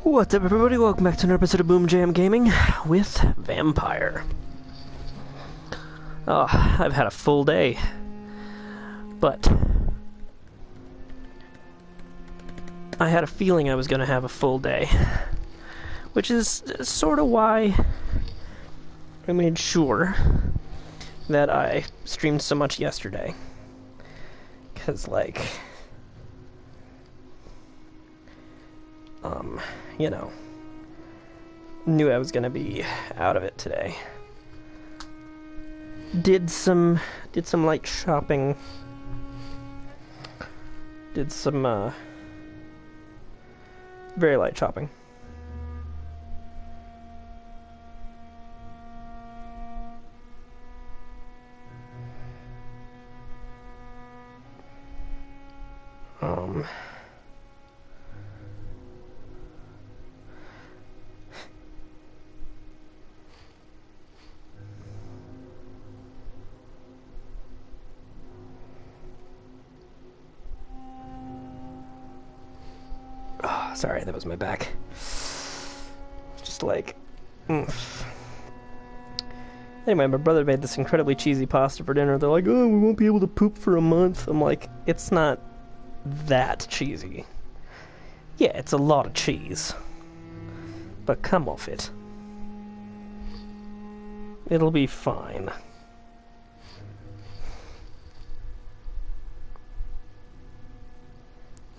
What's up, everybody? Welcome back to another episode of BoomJamGaming with Vampyr. Oh, I've had a full day, but I had a feeling I was going to have a full day, which is sort of why I made sure that I streamed so much yesterday. Because, like, you know, knew I was gonna be out of it today. Did some light shopping. Did some, very light shopping. Oh, sorry, that was my back. Just like, Anyway, my brother made this incredibly cheesy pasta for dinner. They're like, oh, we won't be able to poop for a month. I'm like, it's not that cheesy. Yeah, it's a lot of cheese. But come off it. It'll be fine.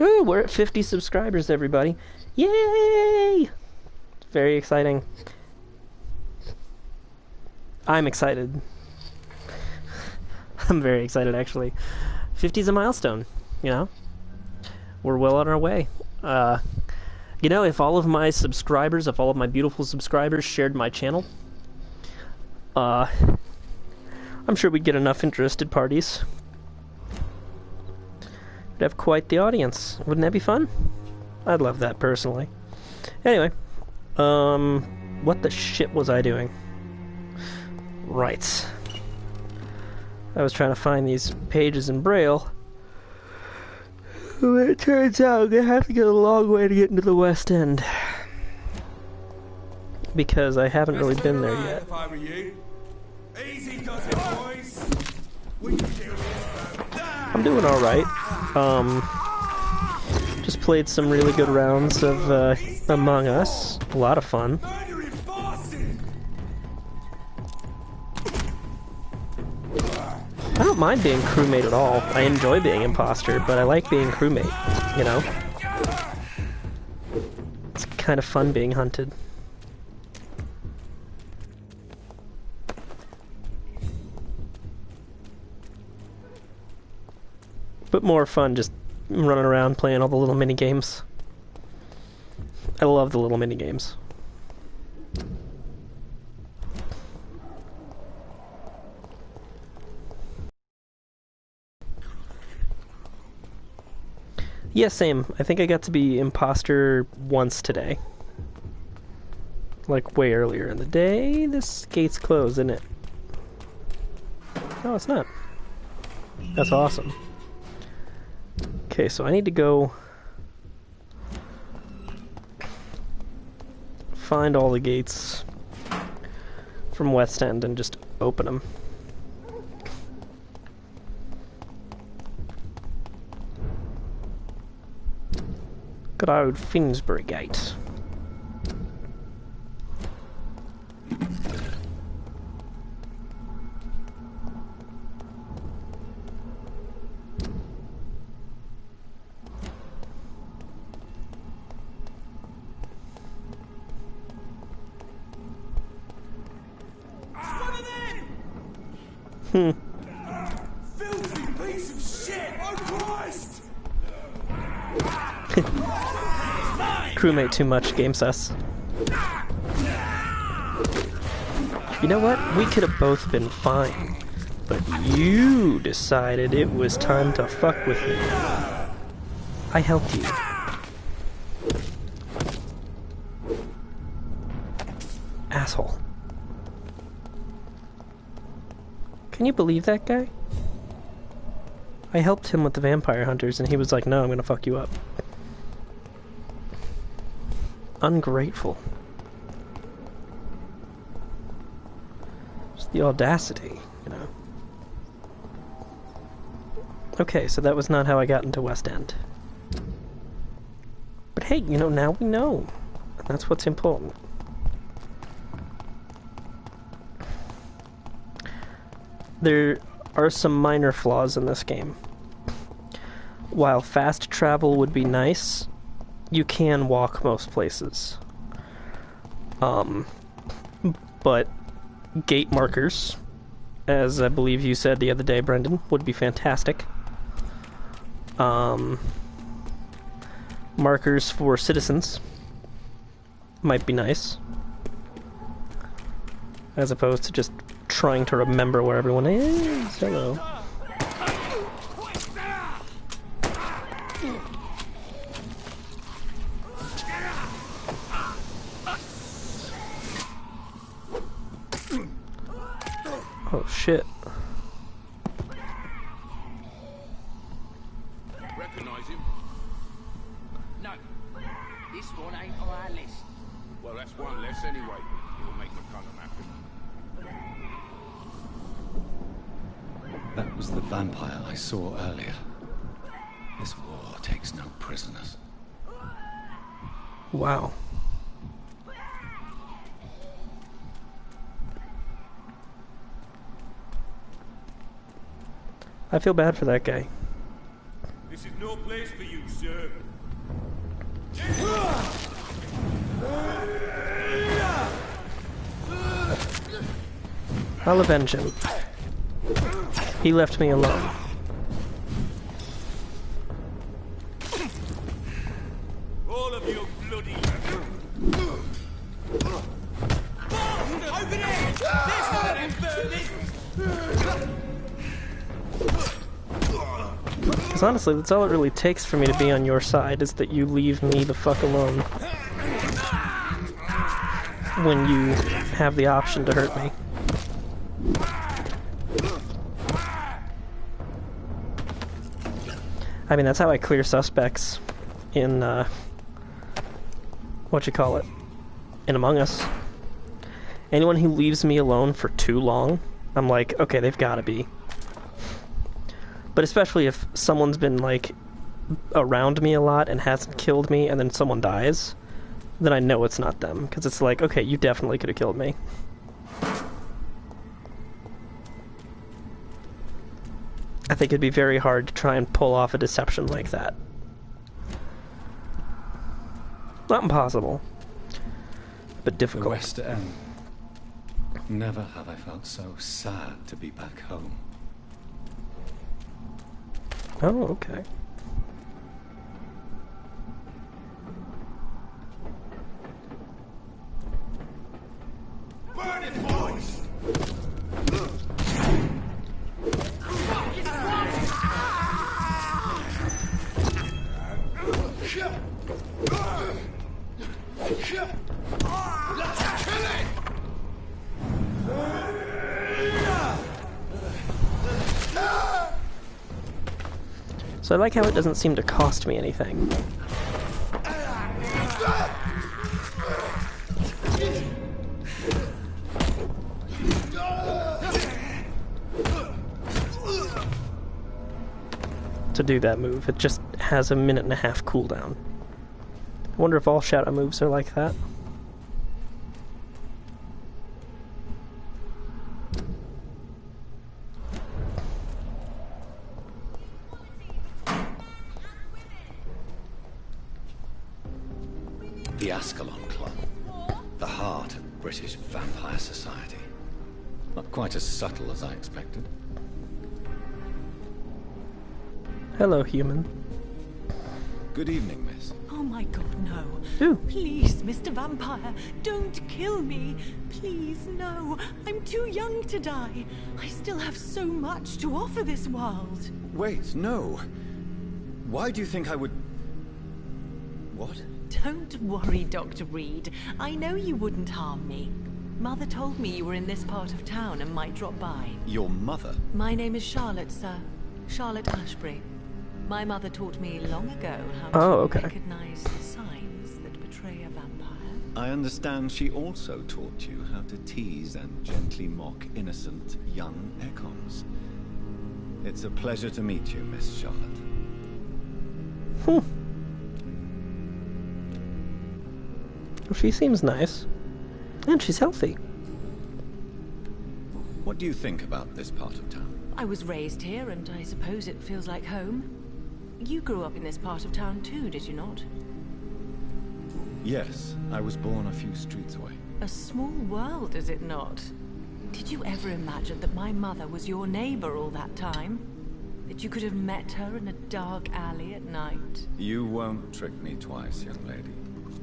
Ooh, we're at 50 subscribers, everybody. Yay! Very exciting. I'm excited. I'm very excited, actually. 50 is a milestone, you know? We're well on our way. You know, if all of my subscribers, if all of my beautiful subscribers shared my channel, I'm sure we'd get enough interested parties. We'd have quite the audience. Wouldn't that be fun? I'd love that, personally. Anyway, what the shit was I doing? Right. I was trying to find these pages in Braille. But it turns out I'm gonna have to get a long way to get into the West End. Because I haven't really been there yet. I'm doing alright. Just played some really good rounds of Among Us. A lot of fun. I don't mind being crewmate at all. I enjoy being imposter, but I like being crewmate, you know? It's kind of fun being hunted. But more fun just running around playing all the little mini games. I love the little mini games. Yeah, same. I think I got to be imposter once today. Like way earlier in the day. This gate's closed, isn't it? No, it's not. That's awesome. Okay, so I need to go find all the gates from West End and just open them. Good old Finsbury Gate. Filthy piece of shit! Oh Christ! Crewmate too much, game sus. You know what? We could have both been fine. But you decided it was time to fuck with me. I helped you. Asshole. Can you believe that guy? I helped him with the vampire hunters and he was like, no, I'm gonna fuck you up. Ungrateful. Just the audacity, you know. Okay, so that was not how I got into West End. But hey, you know, now we know. And that's what's important. There are some minor flaws in this game. While fast travel would be nice, you can walk most places. But gate markers, as I believe you said the other day, Brendan, would be fantastic. Markers for citizens might be nice, as opposed to just trying to remember where everyone is. Hello. Oh shit. Recognize him? No, this one ain't on our list. Well, that's one less anyway. It'll make McCullum happy. That was the vampire I saw earlier. This war takes no prisoners. Wow. I feel bad for that guy. This is no place for you, sir. I'll avenge him. He left me alone. All of you bloody... Over there! There's no infernal! Because honestly, that's all it really takes for me to be on your side, is that you leave me the fuck alone. When you have the option to hurt me. I mean, that's how I clear suspects in, in Among Us. Anyone who leaves me alone for too long, I'm like, okay, they've gotta be. But especially if someone's been, like, around me a lot and hasn't killed me, and then someone dies, then I know it's not them. Because it's like, okay, you definitely could have killed me. I think it'd be very hard to try and pull off a deception like that. Not impossible, but difficult. The West End. Never have I felt so sad to be back home. Oh, okay. Burn it, boys! So I like how it doesn't seem to cost me anything. To do that move, it just has a 1.5-minute cooldown. I wonder if all shadow moves are like that. The Ascalon Club. The heart of British vampire society. Not quite as subtle as I expected. Hello, human. Good evening, miss. Oh my god, no. Ooh. Please, Mr. Vampire, don't kill me. Please, no. I'm too young to die. I still have so much to offer this world. Wait, no. Why do you think I would... What? Don't worry, Dr. Reed. I know you wouldn't harm me. Mother told me you were in this part of town and might drop by. Your mother? My name is Charlotte, sir. Charlotte Ashbury. My mother taught me long ago how to recognize the signs that betray portray a vampire. I understand she also taught you how to tease and gently mock innocent young Ekons. It's a pleasure to meet you, Miss Charlotte. Well, she seems nice. And she's healthy. What do you think about this part of town? I was raised here, and I suppose it feels like home. You grew up in this part of town too, did you not? Yes, I was born a few streets away. A small world, is it not? Did you ever imagine that my mother was your neighbor all that time? That you could have met her in a dark alley at night? You won't trick me twice, young lady.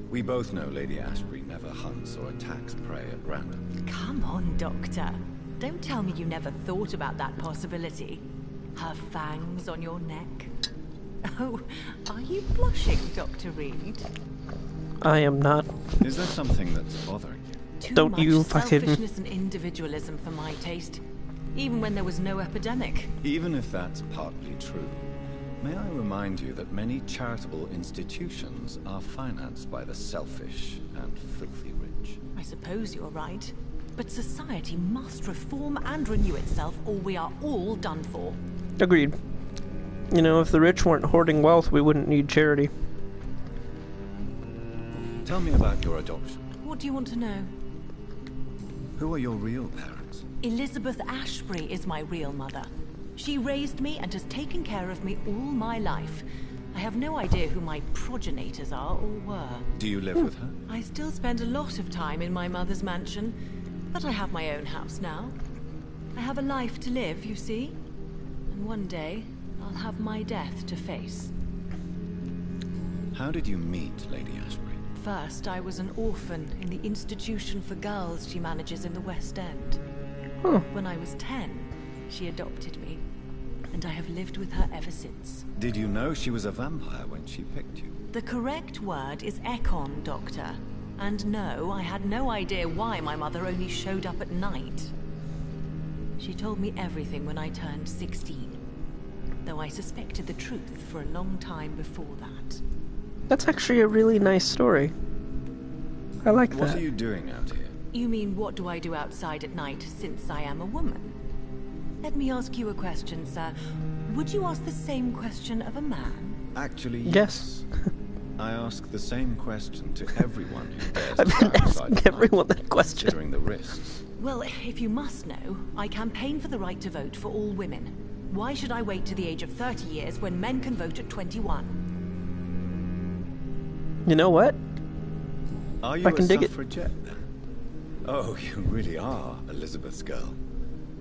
We both know Lady Ashbury never hunts or attacks prey at random. Come on, Doctor. Don't tell me you never thought about that possibility. Her fangs on your neck. Oh, are you blushing, Dr. Reed? I am not. Is there something that's bothering you? Too Don't much you fucking... selfishness and individualism for my taste. Even when there was no epidemic. Even if that's partly true, may I remind you that many charitable institutions are financed by the selfish and filthy rich. I suppose you're right. But society must reform and renew itself, or we are all done for. Agreed. You know, if the rich weren't hoarding wealth, we wouldn't need charity. Tell me about your adoption. What do you want to know? Who are your real parents? Elizabeth Ashbury is my real mother. She raised me and has taken care of me all my life. I have no idea who my progenitors are or were. Do you live with her? I still spend a lot of time in my mother's mansion, but I have my own house now. I have a life to live, you see. And one day, I'll have my death to face. How did you meet Lady Ashbury? First, I was an orphan in the institution for girls she manages in the West End. When I was 10, she adopted me, and I have lived with her ever since. Did you know she was a vampire when she picked you? The correct word is Ekon, Doctor. And no, I had no idea why my mother only showed up at night. She told me everything when I turned 16, though I suspected the truth for a long time before that. That's actually a really nice story. I like that. What are you doing out here? You mean, what do I do outside at night, since I am a woman? Let me ask you a question, sir. Would you ask the same question of a man? Actually, Yes. I ask the same question to everyone who dares I've to been go outside asking at night, everyone that question. considering the risks. Well, if you must know, I campaign for the right to vote for all women. Why should I wait to the age of 30 years when men can vote at 21? You know what? Are you I can a dig it. suffragette then? Oh, you really are Elizabeth's girl.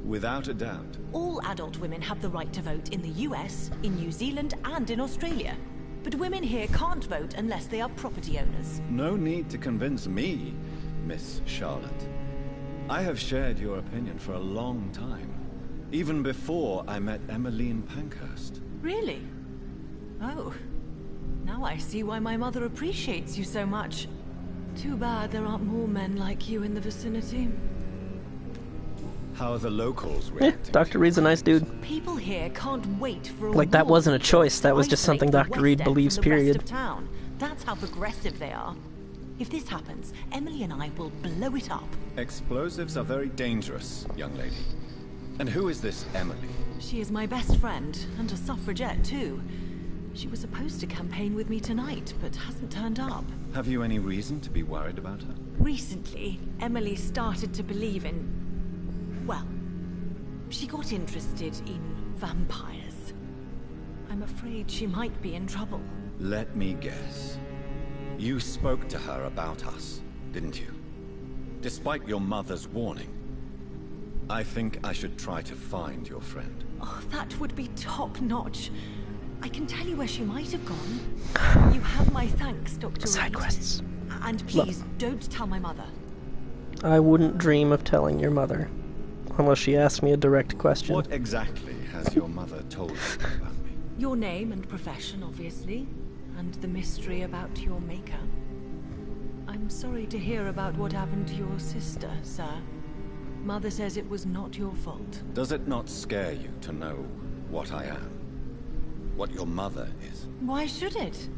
Without a doubt. All adult women have the right to vote in the US, in New Zealand, and in Australia. But women here can't vote unless they are property owners. No need to convince me, Miss Charlotte. I have shared your opinion for a long time. Even before I met Emmeline Pankhurst. Really? Oh. Now I see why my mother appreciates you so much. Too bad there aren't more men like you in the vicinity. How are the locals Yeah, reacting? Dr. Reed's a nice dude. People here can't wait for a Like, that war wasn't a choice, that was just to isolate something the Dr. Reed West End believes, from the rest period. of town. That's how progressive they are. If this happens, Emily and I will blow it up. Explosives are very dangerous, young lady. And who is this Emily? She is my best friend, and a suffragette too. She was supposed to campaign with me tonight, but hasn't turned up. Have you any reason to be worried about her? Recently, Emily started to believe in... well, she got interested in vampires. I'm afraid she might be in trouble. Let me guess. You spoke to her about us, didn't you? Despite your mother's warning. I think I should try to find your friend. Oh, that would be top-notch. I can tell you where she might have gone. You have my thanks, Dr. Side Reed. quests. And please, don't tell my mother. I wouldn't dream of telling your mother. Unless she asked me a direct question. What exactly has your mother told you about me? Your name and profession, obviously. And the mystery about your maker. I'm sorry to hear about what happened to your sister, sir. Mother says it was not your fault. Does it not scare you to know what I am? What your mother is? Why should it?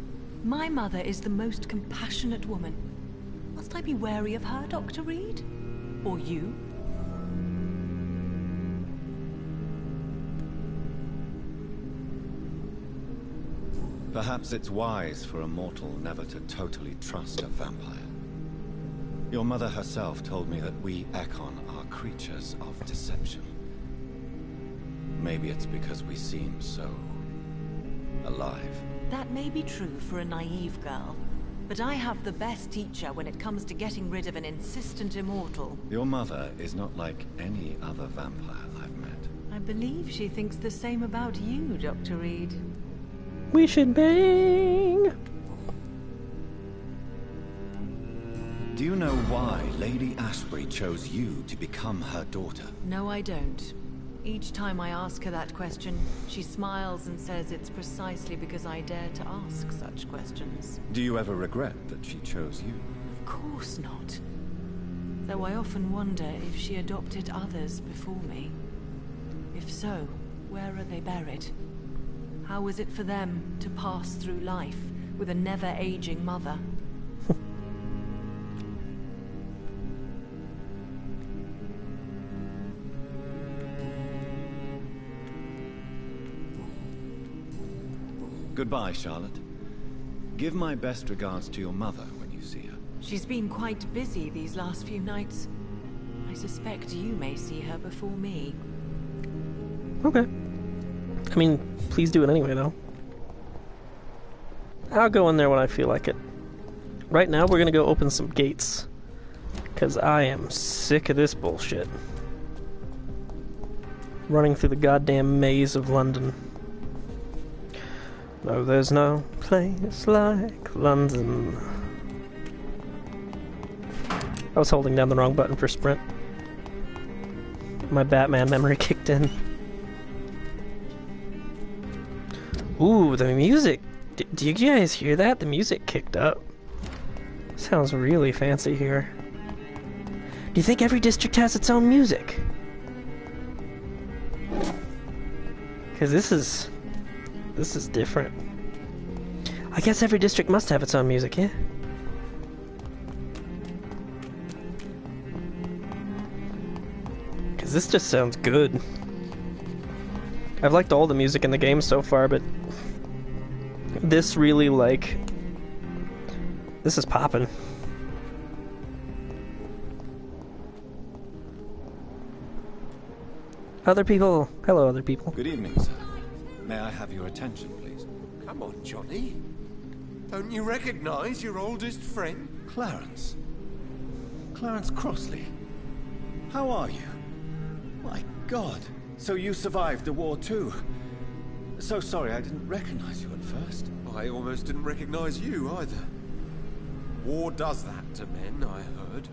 My mother is the most compassionate woman. Must I be wary of her, Dr. Reed? Or you? Perhaps it's wise for a mortal never to totally trust a vampire. Your mother herself told me that we Ekon are creatures of deception. Maybe it's because we seem so alive. That may be true for a naive girl, but I have the best teacher when it comes to getting rid of an insistent immortal. Your mother is not like any other vampire I've met. I believe she thinks the same about you, Dr. Reed. We should bang! Do you know why Lady Ashbury chose you to become her daughter? No, I don't. Each time I ask her that question, she smiles and says it's precisely because I dare to ask such questions. Do you ever regret that she chose you? Of course not. Though I often wonder if she adopted others before me. If so, where are they buried? How was it for them to pass through life with a never-aging mother? Goodbye, Charlotte. Give my best regards to your mother when you see her. She's been quite busy these last few nights. I suspect you may see her before me. Okay. I mean, please do it anyway, though. I'll go in there when I feel like it. Right now, we're gonna go open some gates. Because I am sick of this bullshit. Running through the goddamn maze of London. No, there's no place like London. I was holding down the wrong button for sprint. My Batman memory kicked in. Ooh, the music! Do you guys hear that? The music kicked up. Sounds really fancy here. Do you think every district has its own music? Because this is different. I guess every district must have its own music, yeah? Because this just sounds good. I've liked all the music in the game so far, but this really, like, this is poppin'. Other people. Hello, other people. Good evening, sir. May I have your attention, please? Come on, Johnny. Don't you recognize your oldest friend? Clarence. Clarence Crossley. How are you? My God. So you survived the war too. So sorry I didn't recognize you at first. I almost didn't recognize you either. War does that to men, I heard.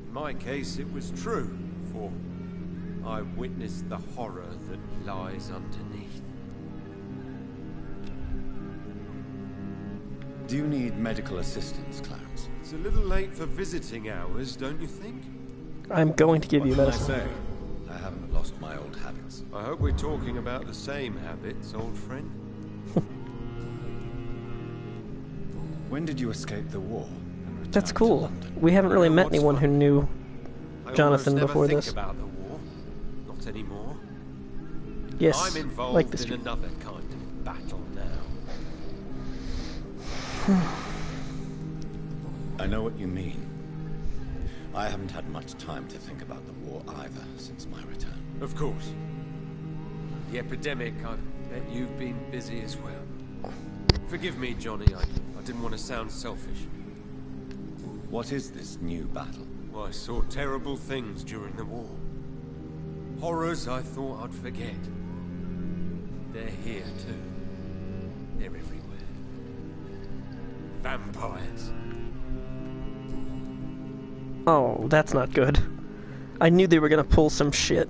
In my case, it was true, for I witnessed the horror that lies underneath. Do you need medical assistance, Clarence? It's a little late for visiting hours, don't you think? I'm going to give you What can I medicine. say? I haven't lost my old habits. I hope we're talking about the same habits, old friend. When did you escape the war and return That's to cool. London? We haven't really met What's anyone who funny? knew I Jonathan almost before never this. think about the war. Not anymore. Yes, I'm involved like the in street. another kind of battle now. I know what you mean. I haven't had much time to think about the war either since my return. Of course. The epidemic, I bet you've been busy as well. Forgive me, Johnny, I didn't want to sound selfish. What is this new battle? I saw terrible things during the war. Horrors I thought I'd forget. They're here too. They're everywhere. Vampires. Oh, that's not good. I knew they were gonna pull some shit.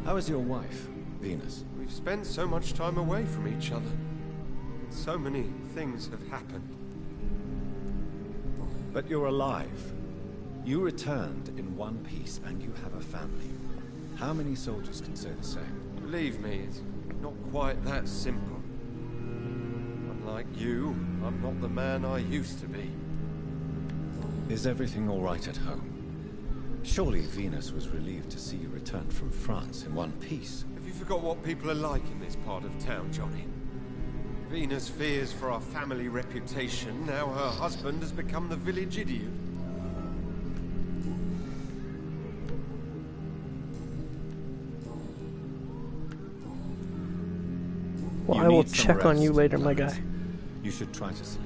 How is your wife, Venus? We've spent so much time away from each other. So many things have happened. But you're alive. You returned in one piece and you have a family. How many soldiers can say the same? Believe me, not quite that simple. Unlike you, I'm not the man I used to be. Is everything all right at home? Surely Venus was relieved to see you return from France in one piece. Have you forgot what people are like in this part of town, Johnny? Venus fears for our family reputation. Now her husband has become the village idiot. Well, You I will need some check on you rest, later, my Clarence. guy. You should try to sleep.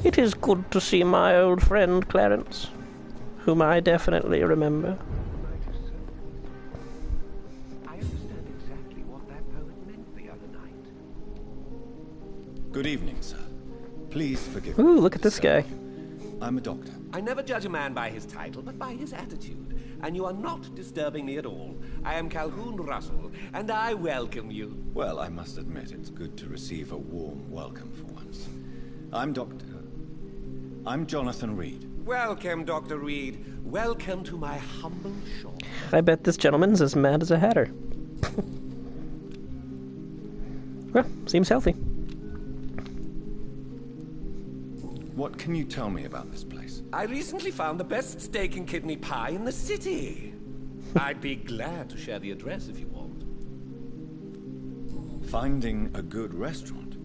It is good to see my old friend Clarence, whom I definitely remember. I understand exactly what that poet meant the other night. Good evening, sir. Please forgive me. Ooh, look at this guy. I'm a doctor. I never judge a man by his title, but by his attitude. And you are not disturbing me at all. I am Calhoun Russell, and I welcome you. Well, I must admit it's good to receive a warm welcome for once. I'm Jonathan Reed. Welcome, Dr. Reed. Welcome to my humble shop. I bet this gentleman's as mad as a hatter. Well, seems healthy. What can you tell me about this place? I recently found the best steak and kidney pie in the city. I'd be glad to share the address if you want. Finding a good restaurant?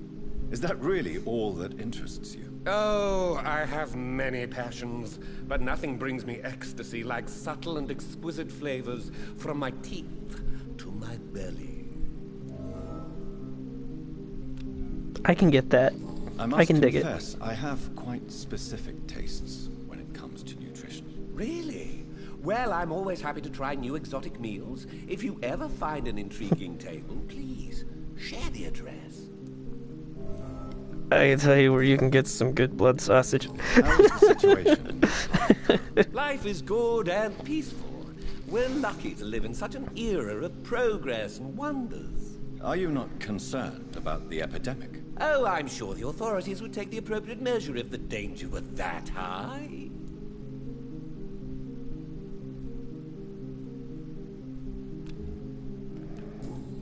Is that really all that interests you? Oh, I have many passions, but nothing brings me ecstasy like subtle and exquisite flavors from my teeth to my belly. I can get that. I can dig it. confess, I have quite specific tastes when it comes to nutrition. Really? Well, I'm always happy to try new exotic meals. If you ever find an intriguing table, please share the address. I can tell you where you can get some good blood sausage. How is the situation? Life is good and peaceful. We're lucky to live in such an era of progress and wonders. Are you not concerned about the epidemic? Oh, I'm sure the authorities would take the appropriate measure if the danger were that high.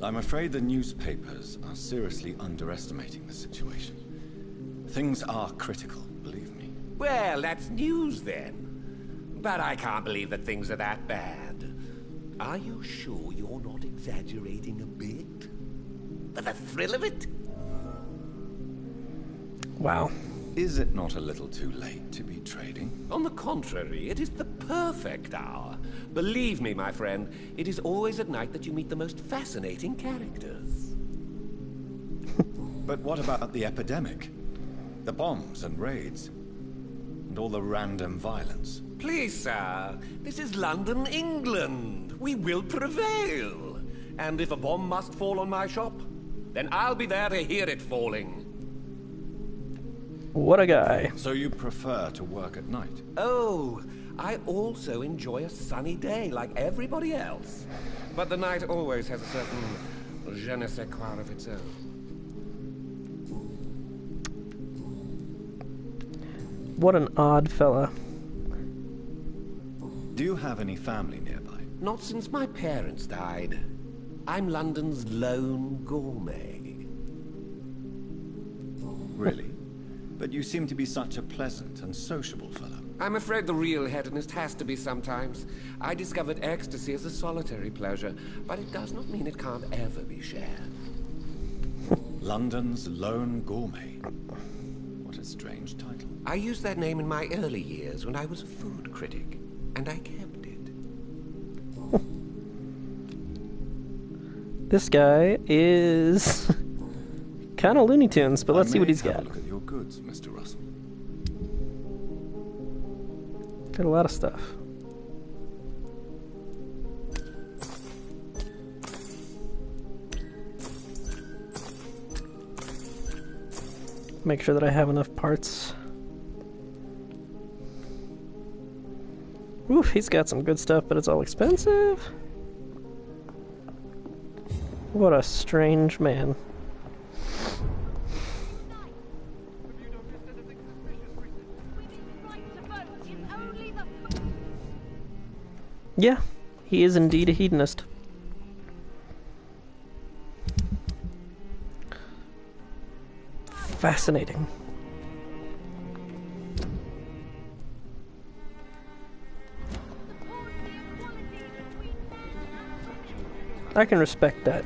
I'm afraid the newspapers are seriously underestimating the situation. Things are critical, believe me. Well, that's news then. But I can't believe that things are that bad. Are you sure you're not exaggerating a bit? For the thrill of it? Wow. Is it not a little too late to be trading? On the contrary, it is the perfect hour. Believe me, my friend, it is always at night that you meet the most fascinating characters. But what about the epidemic? The bombs and raids? And all the random violence? Please, sir, this is London, England. We will prevail. And if a bomb must fall on my shop, then I'll be there to hear it falling. What a guy. So you prefer to work at night? Oh, I also enjoy a sunny day like everybody else. But the night always has a certain je ne sais quoi of its own. What an odd fella. Do you have any family nearby? Not since my parents died. I'm London's lone gourmet. Really? But you seem to be such a pleasant and sociable fellow. I'm afraid the real hedonist has to be sometimes. I discovered ecstasy as a solitary pleasure, but it does not mean it can't ever be shared. London's lone gourmet. What a strange title. I used that name in my early years when I was a food critic, and I kept it. This guy is kind of Looney Tunes, but let's see what he's Have got. a look at your goods, Mr. Russell. Got a lot of stuff. Make sure that I have enough parts. Oof, he's got some good stuff, but it's all expensive. What a strange man. Yeah, he is indeed a hedonist. Fascinating. I can respect that.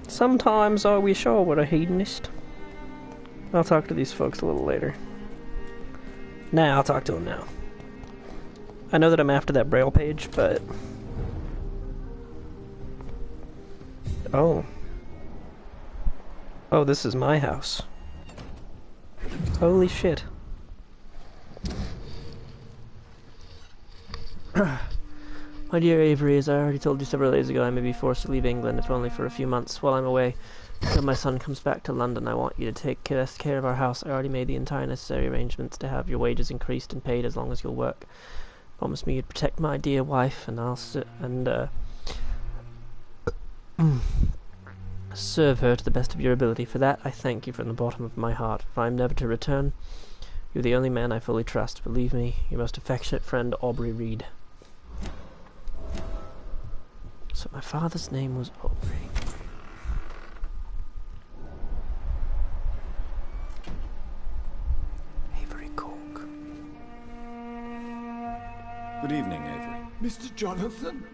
Sometimes I wish I were a hedonist. I'll talk to these folks a little later. Nah, I'll talk to them now. I know that I'm after that Braille page, but... Oh. Oh, this is my house. Holy shit. My dear Avery, as I already told you several days ago, I may be forced to leave England, if only for a few months. While I'm away, when my son comes back to London, I want you to take best care of our house. I already made the entire necessary arrangements to have your wages increased and paid as long as you'll work. Promise me you'd protect my dear wife, and I'll serve her to the best of your ability. For that, I thank you from the bottom of my heart. If I am never to return, you're the only man I fully trust. Believe me, your most affectionate friend, Aubrey Reed. So my father's name was Aubrey. Avery Cork. Good evening, Avery. Mr. Jonathan?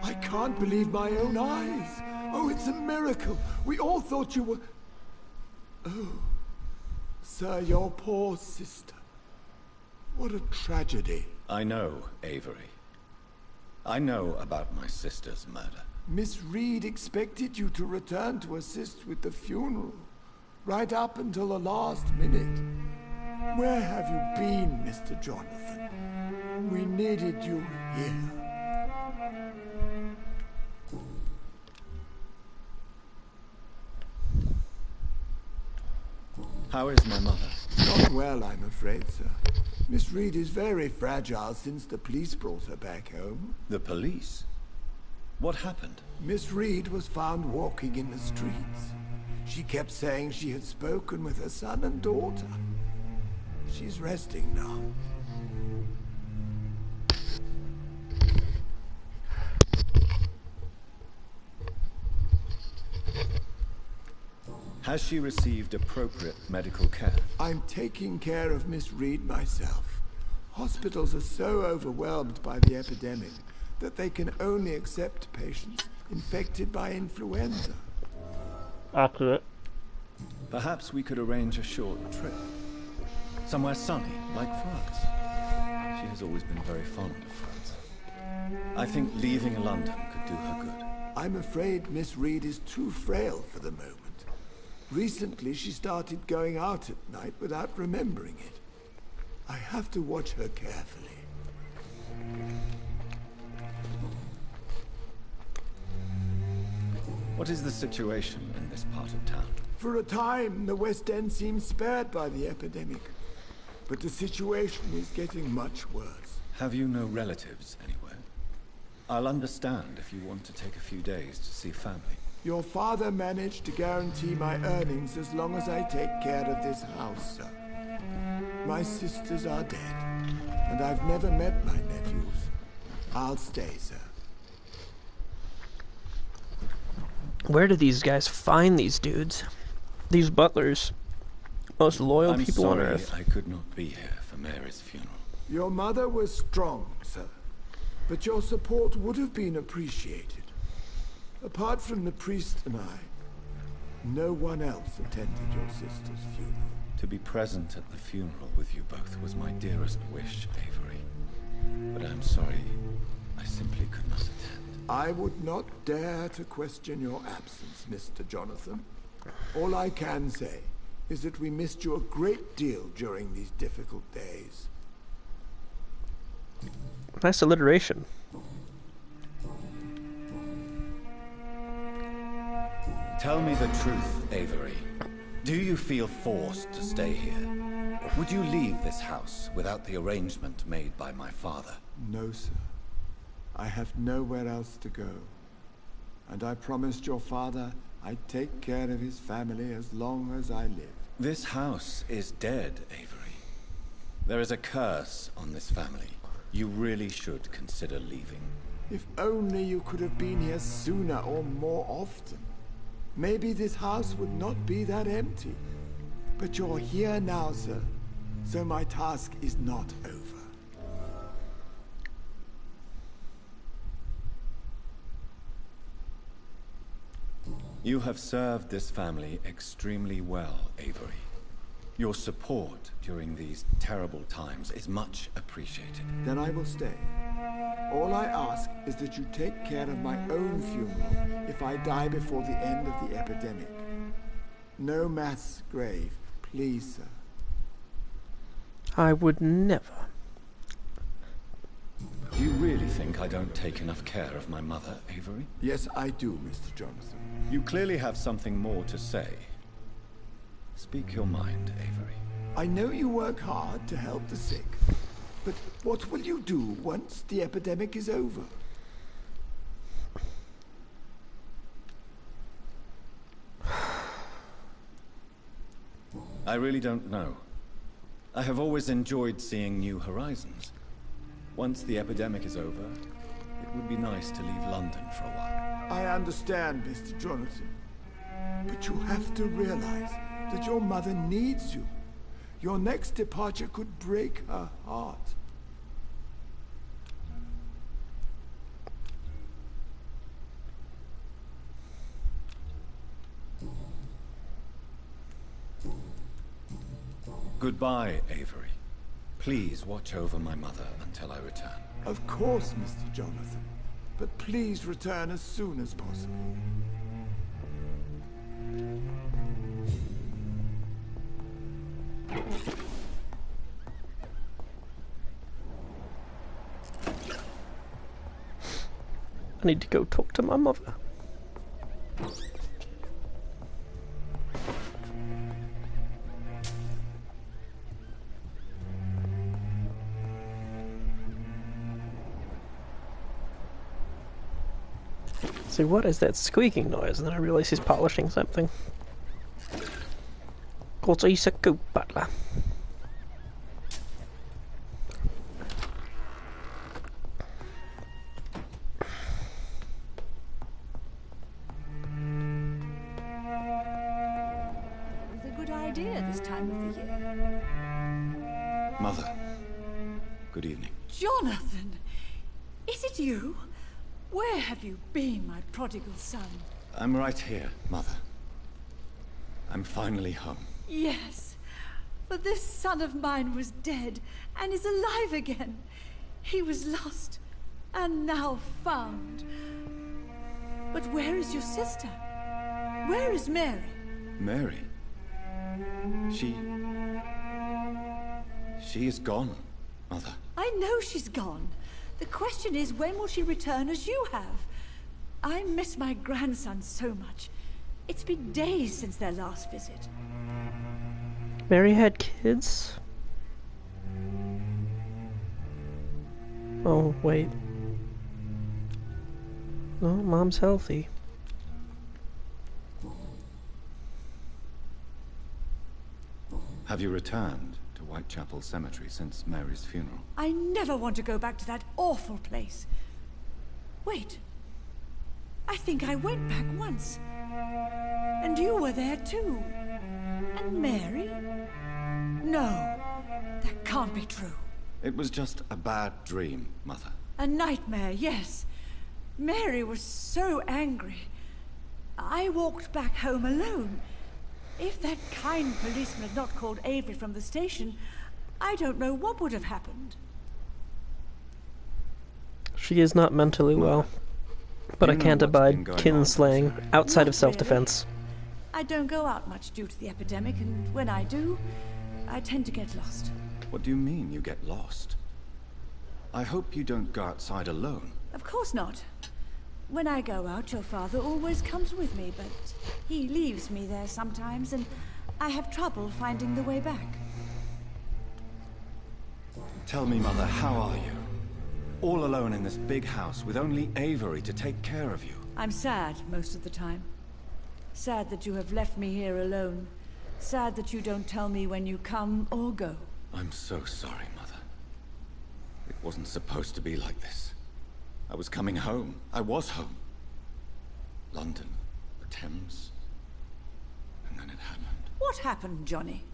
I can't believe my own eyes. Oh, it's a miracle. We all thought you were... Oh, sir, your poor sister. What a tragedy. I know, Avery. I know about my sister's murder. Miss Reed expected you to return to assist with the funeral, right up until the last minute. Where have you been, Mr. Jonathan? We needed you here. How is my mother? Not well, I'm afraid, sir. Miss Reed is very fragile since the police brought her back home. The police? What happened? Miss Reed was found walking in the streets. She kept saying she had spoken with her son and daughter. She's resting now. Has she received appropriate medical care? I'm taking care of Miss Reed myself. Hospitals are so overwhelmed by the epidemic that they can only accept patients infected by influenza. Accurate. Perhaps we could arrange a short trip. Somewhere sunny, like France. She has always been very fond of France. I think leaving London could do her good. I'm afraid Miss Reed is too frail for the moment. Recently, she started going out at night without remembering it. I have to watch her carefully. What is the situation in this part of town? For a time, the West End seems spared by the epidemic. But the situation is getting much worse. Have you no relatives anywhere? I'll understand if you want to take a few days to see family. Your father managed to guarantee my earnings as long as I take care of this house, sir. My sisters are dead, and I've never met my nephews. I'll stay, sir. Where do these guys find these dudes? These butlers. Most loyal people on Earth. I could not be here for Mary's funeral. Your mother was strong, sir. But your support would have been appreciated. Apart from the priest and I, no one else attended your sister's funeral. To be present at the funeral with you both was my dearest wish, Avery. But I'm sorry, I simply could not attend. I would not dare to question your absence, Mr. Jonathan. All I can say is that we missed you a great deal during these difficult days. Nice alliteration. Tell me the truth, Avery. Do you feel forced to stay here? Would you leave this house without the arrangement made by my father? No, sir. I have nowhere else to go. And I promised your father I'd take care of his family as long as I live. This house is dead, Avery. There is a curse on this family. You really should consider leaving. If only you could have been here sooner or more often. maybe this house would not be that empty. But you're here now, sir. So my task is not over. You have served this family extremely well, Avery. Your support during these terrible times is much appreciated. Then I will stay. All I ask is that you take care of my own funeral if I die before the end of the epidemic. No mass grave, please, sir. I would never. Do you really think I don't take enough care of my mother, Avery? Yes, I do, Mr. Jonathan. You clearly have something more to say. Speak your mind, Avery. I know you work hard to help the sick, but what will you do once the epidemic is over? I really don't know. I have always enjoyed seeing new horizons. Once the epidemic is over, it would be nice to leave London for a while. I understand, Mr. Jonathan. But you have to realize that your mother needs you. Your next departure could break her heart. Goodbye, Avery. Please watch over my mother until I return. Of course, Mr. Jonathan. But please return as soon as possible. I need to go talk to my mother. So what is that squeaking noise? And then I realize he's polishing something. Cause he's a good butler. It's a good idea this time of the year. Mother, good evening. Jonathan! Is it you? Where have you been, my prodigal son? I'm right here, Mother. I'm finally home. Yes, but this son of mine was dead and is alive again. He was lost and now found. But where is your sister? Where is Mary? Mary? She is gone, Mother. I know she's gone. The question is, when will she return as you have? I miss my grandson so much. It's been days since their last visit. Mary had kids? Oh, wait. No, Mom's healthy. Have you returned to Whitechapel Cemetery since Mary's funeral? I never want to go back to that awful place. Wait. I think I went back once. And you were there too. And Mary? No, that can't be true. It was just a bad dream, Mother. A nightmare, yes. Mary was so angry. I walked back home alone. If that kind policeman had not called Avery from the station, I don't know what would have happened. She is not mentally well, but I can't abide kinslaying outside of self-defense. I don't go out much due to the epidemic, and when I do, I tend to get lost. What do you mean you get lost? I hope you don't go outside alone. Of course not. When I go out, your father always comes with me, but he leaves me there sometimes, and I have trouble finding the way back. Tell me, Mother, how are you? All alone in this big house with only Avery to take care of you. I'm sad most of the time. Sad that you have left me here alone. Sad that you don't tell me when you come or go. I'm so sorry, Mother. It wasn't supposed to be like this. I was coming home. I was home. London, the Thames, then it happened. What happened, Johnny?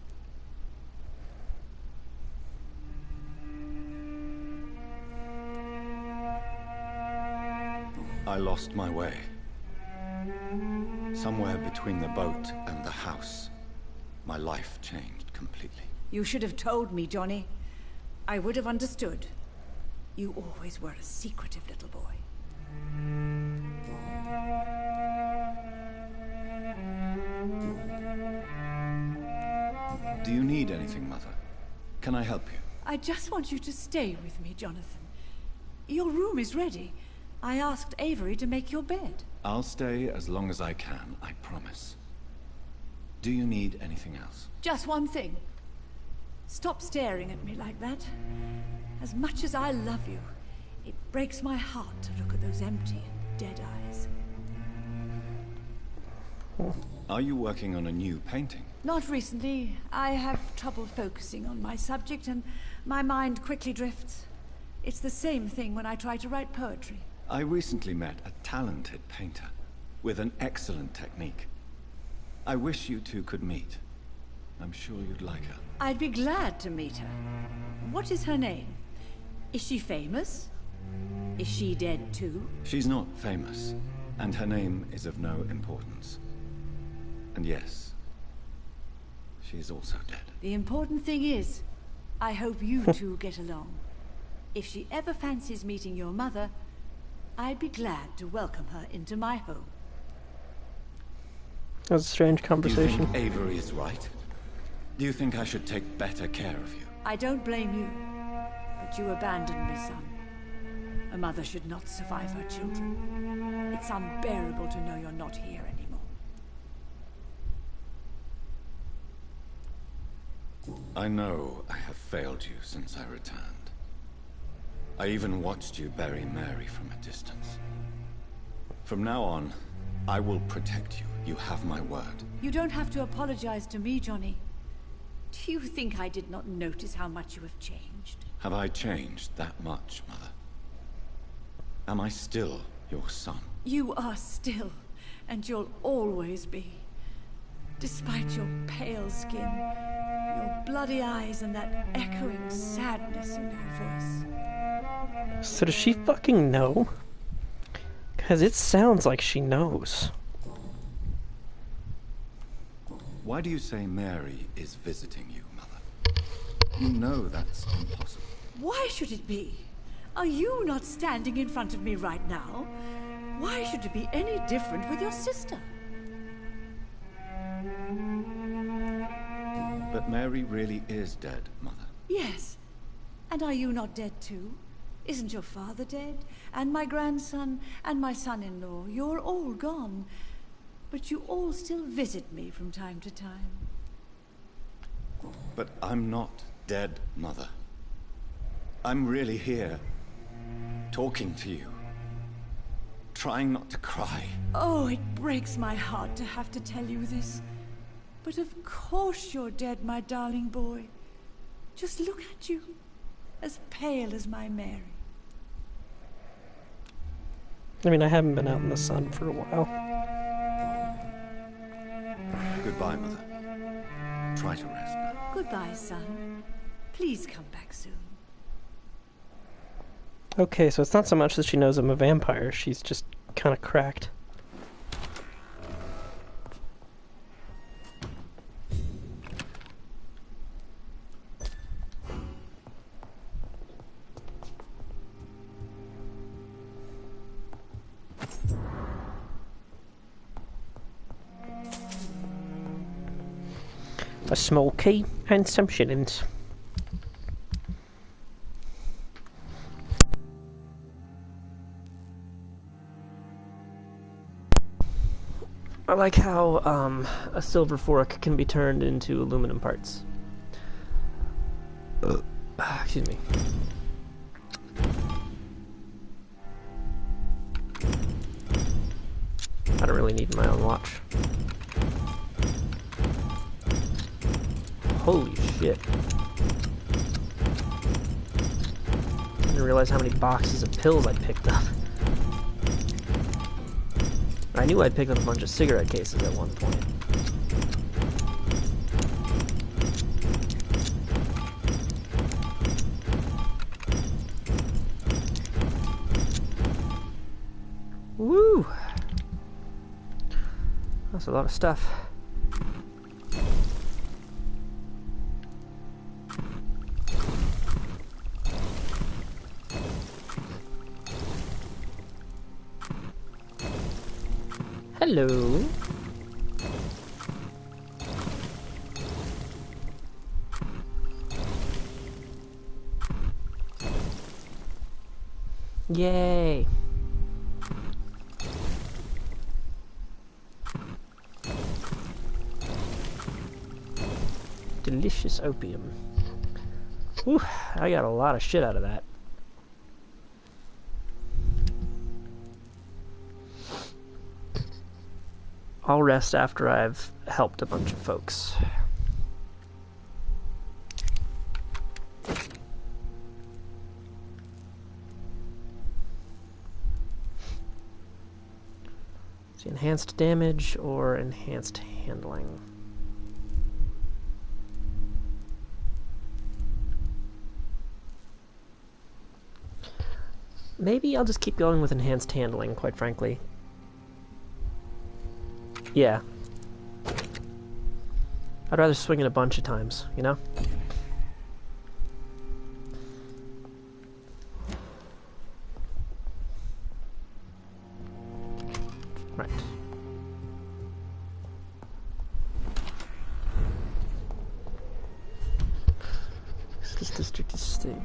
I lost my way. Somewhere between the boat and the house, my life changed completely. You should have told me, Johnny. I would have understood. You always were a secretive little boy. Do you need anything, Mother? Can I help you? I just want you to stay with me, Jonathan. Your room is ready. I asked Avery to make your bed. I'll stay as long as I can, I promise. Do you need anything else? Just one thing. Stop staring at me like that. As much as I love you, it breaks my heart to look at those empty and dead eyes. Are you working on a new painting? Not recently. I have trouble focusing on my subject and my mind quickly drifts. It's the same thing when I try to write poetry. I recently met a talented painter with an excellent technique. I wish you two could meet. I'm sure you'd like her. I'd be glad to meet her. What is her name? Is she famous? Is she dead too? She's not famous, and her name is of no importance. And yes, she is also dead. The important thing is, I hope you two get along. If she ever fancies meeting your mother, I'd be glad to welcome her into my home. That was a strange conversation. Do you think Avery is right? Do you think I should take better care of you? I don't blame you, but you abandoned me, son. A mother should not survive her children. It's unbearable to know you're not here anymore. I know I have failed you since I returned. I even watched you bury Mary from a distance. From now on, I will protect you. You have my word. You don't have to apologize to me, Johnny. Do you think I did not notice how much you have changed? Have I changed that much, Mother? Am I still your son? You are still, and you'll always be. Despite your pale skin, your bloody eyes, and that echoing sadness in your voice. So does she fucking know? Because it sounds like she knows. Why do you say Mary is visiting you, Mother? You know that's impossible. Why should it be? Are you not standing in front of me right now? Why should it be any different with your sister? But Mary really is dead, Mother. Yes. And are you not dead too? Isn't your father dead? And my grandson? And my son-in-law? You're all gone. But you all still visit me from time to time. But I'm not dead, Mother. I'm really here, talking to you, trying not to cry. Oh, it breaks my heart to have to tell you this. But of course you're dead, my darling boy. Just look at you, as pale as my Mary. I mean, I haven't been out in the sun for a while. Goodbye, Mother. Try to rest now. Goodbye, son. Please come back soon. Okay, so it's not so much that she knows I'm a vampire, she's just kind of cracked. A small key and some shillings. I like how a silver fork can be turned into aluminum parts. Excuse me. I don't really need my own watch. Holy shit. I didn't realize how many boxes of pills I picked up. I knew I'd picked up a bunch of cigarette cases at one point. That's a lot of stuff. Hello. Yay. Delicious opium. Whew, I got a lot of shit out of that. I'll rest after I've helped a bunch of folks. It's enhanced damage or enhanced handling. Maybe I'll just keep going with enhanced handling, quite frankly. Yeah. I'd rather swing it a bunch of times, you know? Right. This district is state.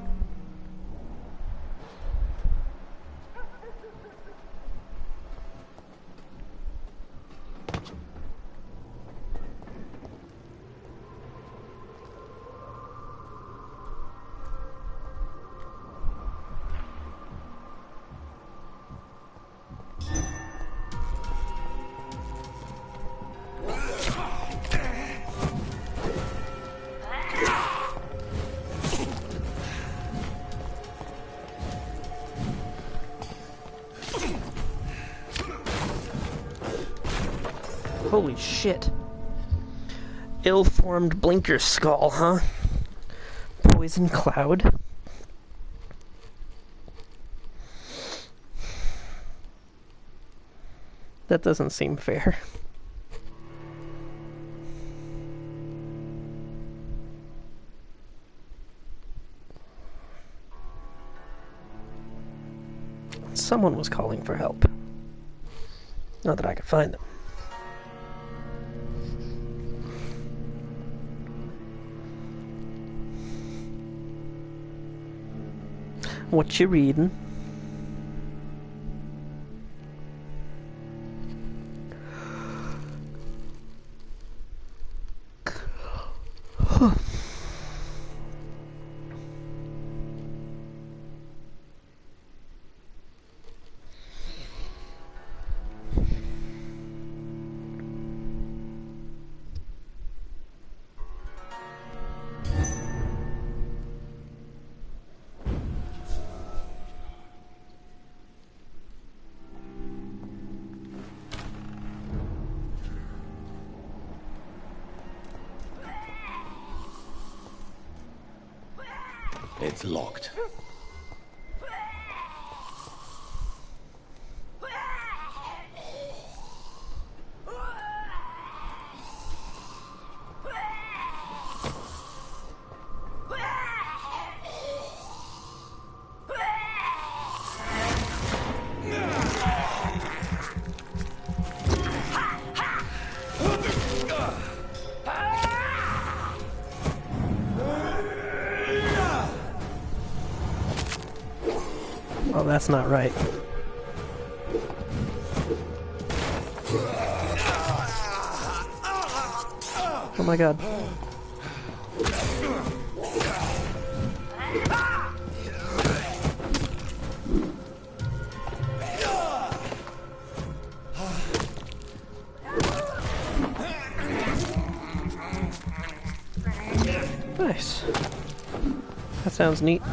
Holy shit. Ill-formed blinker skull, huh? Poison cloud? That doesn't seem fair. Someone was calling for help. Not that I could find them. What you reading? It's locked. Oh, that's not right. Oh my god. Nice. That sounds neat.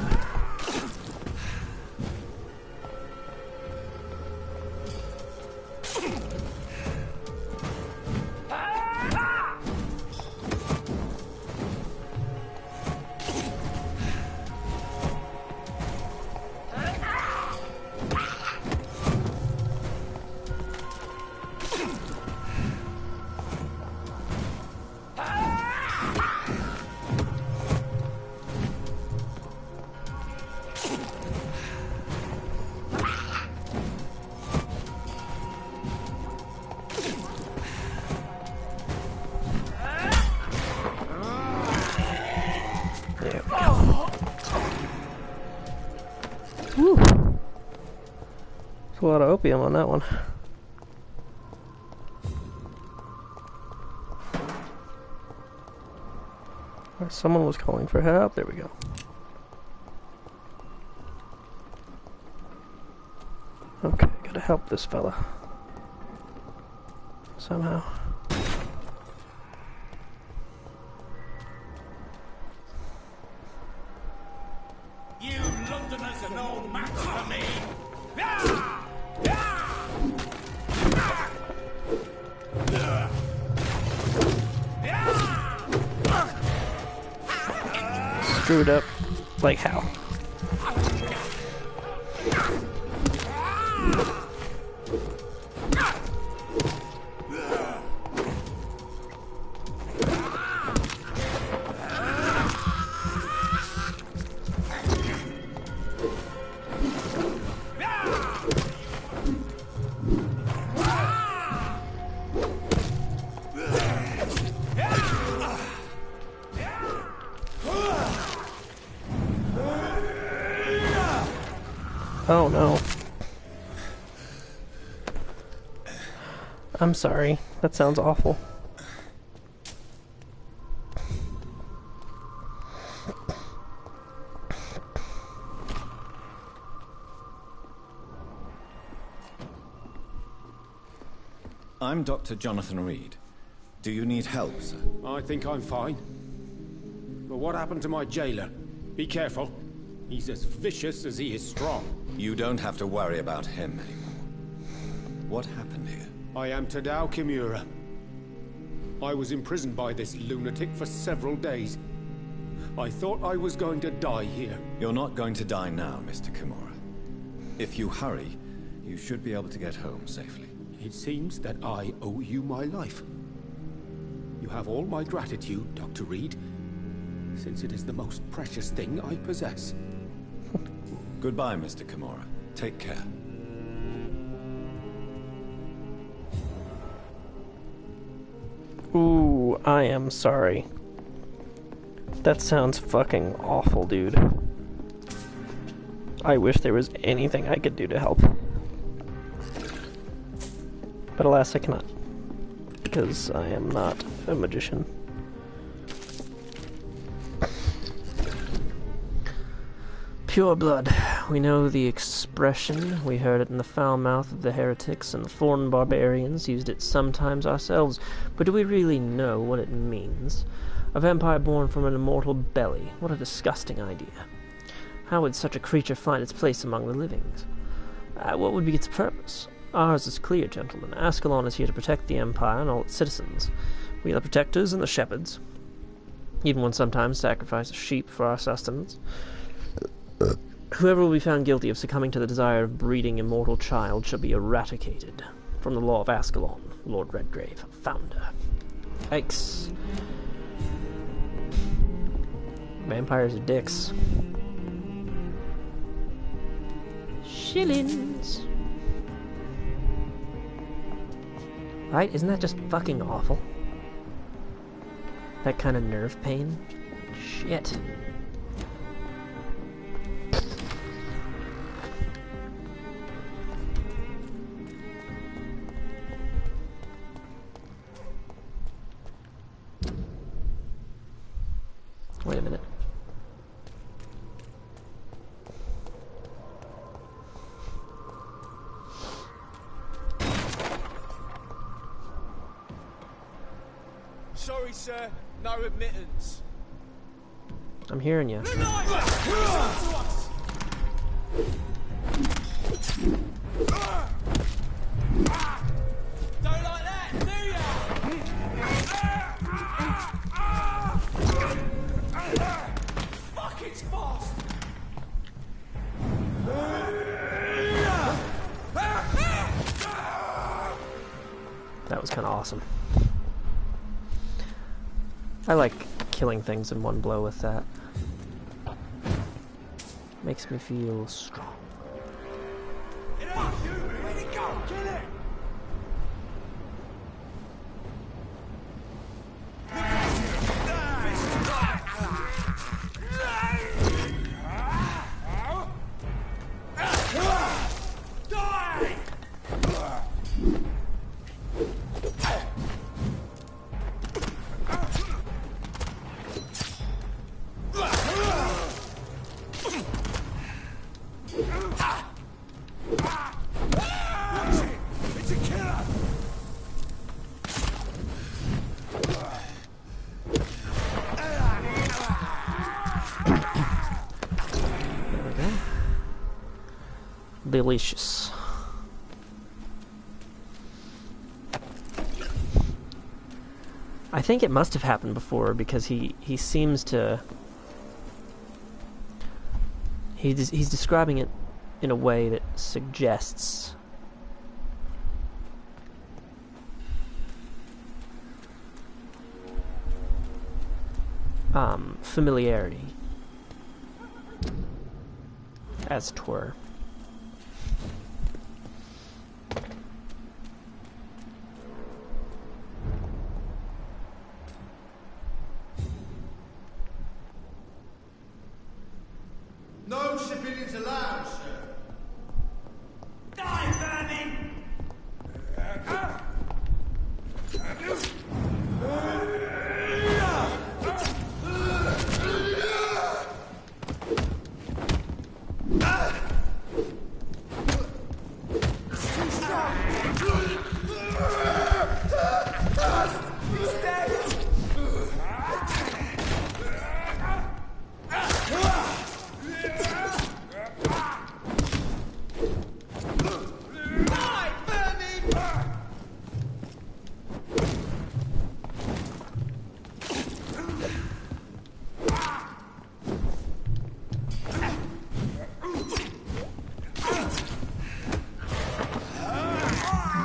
Took a lot of opium on that one. Someone was calling for help. There we go. Okay, gotta help this fella. Somehow. You Londoners are no match for me! Screwed up. Like how? Oh no. I'm sorry. That sounds awful. I'm Dr. Jonathan Reed. Do you need help, sir? I think I'm fine. But what happened to my jailer? Be careful. He's as vicious as he is strong. You don't have to worry about him anymore. What happened here? I am Tadao Kimura. I was imprisoned by this lunatic for several days. I thought I was going to die here. You're not going to die now, Mr. Kimura. If you hurry, you should be able to get home safely. It seems that I owe you my life. You have all my gratitude, Dr. Reed, since it is the most precious thing I possess. Goodbye, Mr. Kimura. Take care. Ooh, I am sorry. That sounds fucking awful, dude. I wish there was anything I could do to help. But alas, I cannot. Because I am not a magician. Pure blood. We know the expression. We heard it in the foul mouth of the heretics and the foreign barbarians, used it sometimes ourselves. But do we really know what it means? A vampire born from an immortal belly. What a disgusting idea. How would such a creature find its place among the living? What would be its purpose? Ours is clear, gentlemen. Ascalon is here to protect the Empire and all its citizens. We are the protectors and the shepherds. Even when sometimes sacrifice a sheep for our sustenance. Whoever will be found guilty of succumbing to the desire of breeding immortal child shall be eradicated from the law of Ascalon, Lord Redgrave, founder. Yikes. Vampires are dicks. Shillings. Right? Isn't that just fucking awful? That kind of nerve pain? Shit. Wait a minute. Sorry, sir. No admittance. I'm hearing you. Don't like that, do ya? Fuck, it's fast. That was kind of awesome. I like killing things in one blow with that. Makes me feel strong. Get up, you! Where'd it go? Kill it! Die! delicious. I think it must have happened before because he seems to... He's describing it in a way that suggests familiarity, as 'twere. No civilians allowed, sir. Die, vermin!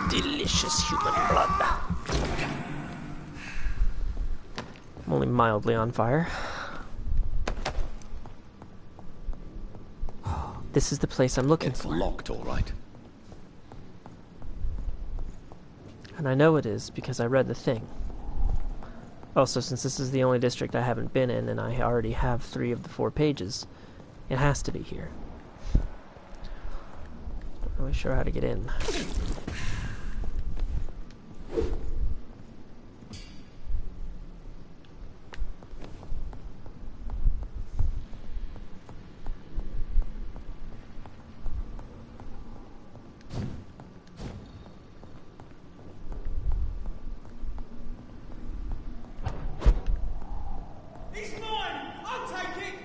Delicious human blood. I'm only mildly on fire. This is the place I'm looking for. It's locked, all right. And I know it is because I read the thing. Also, since this is the only district I haven't been in, and I already have 3 of the 4 pages, it has to be here. Not really sure how to get in. He's mine! I'll take it!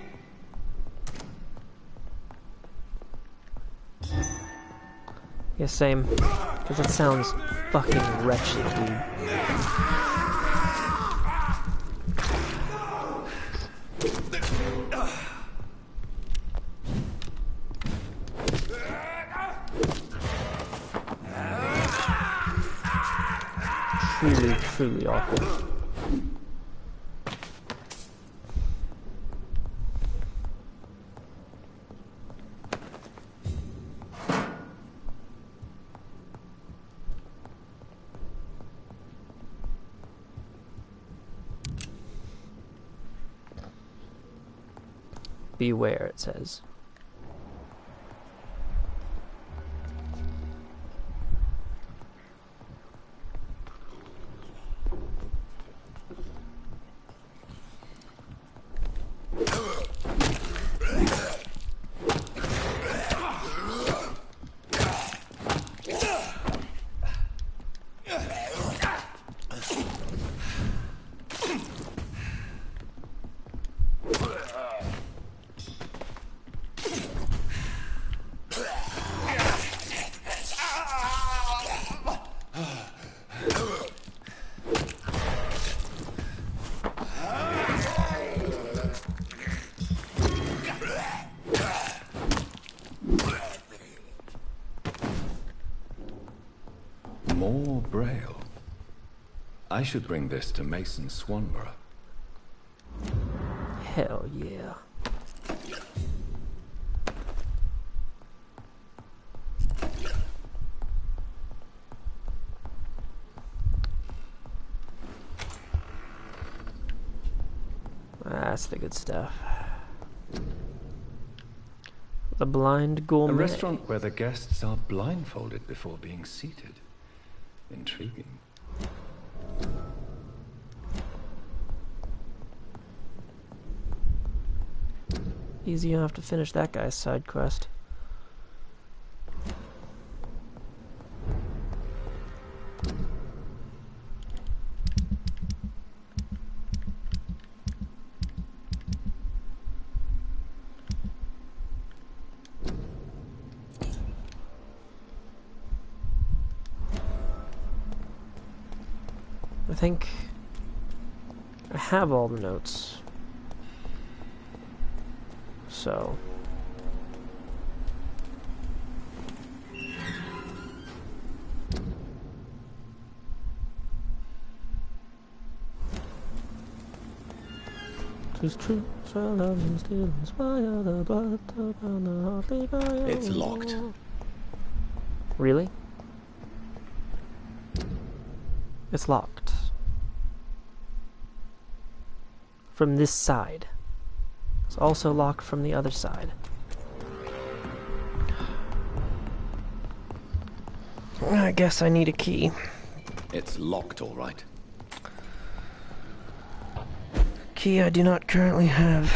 Yeah, same. Because that sounds fucking wretched, dude. Truly, truly awful. Beware, it says. More Braille. I should bring this to Mason Swanborough. Hell yeah. That's the good stuff. The blind gourmet. A restaurant where the guests are blindfolded before being seated. Intriguing. Easy enough to finish that guy's side quest. I think I have all the notes. So... It's true. It's locked. Really? It's locked. From this side. It's also locked from the other side. I guess I need a key. It's locked, all right. Key I do not currently have.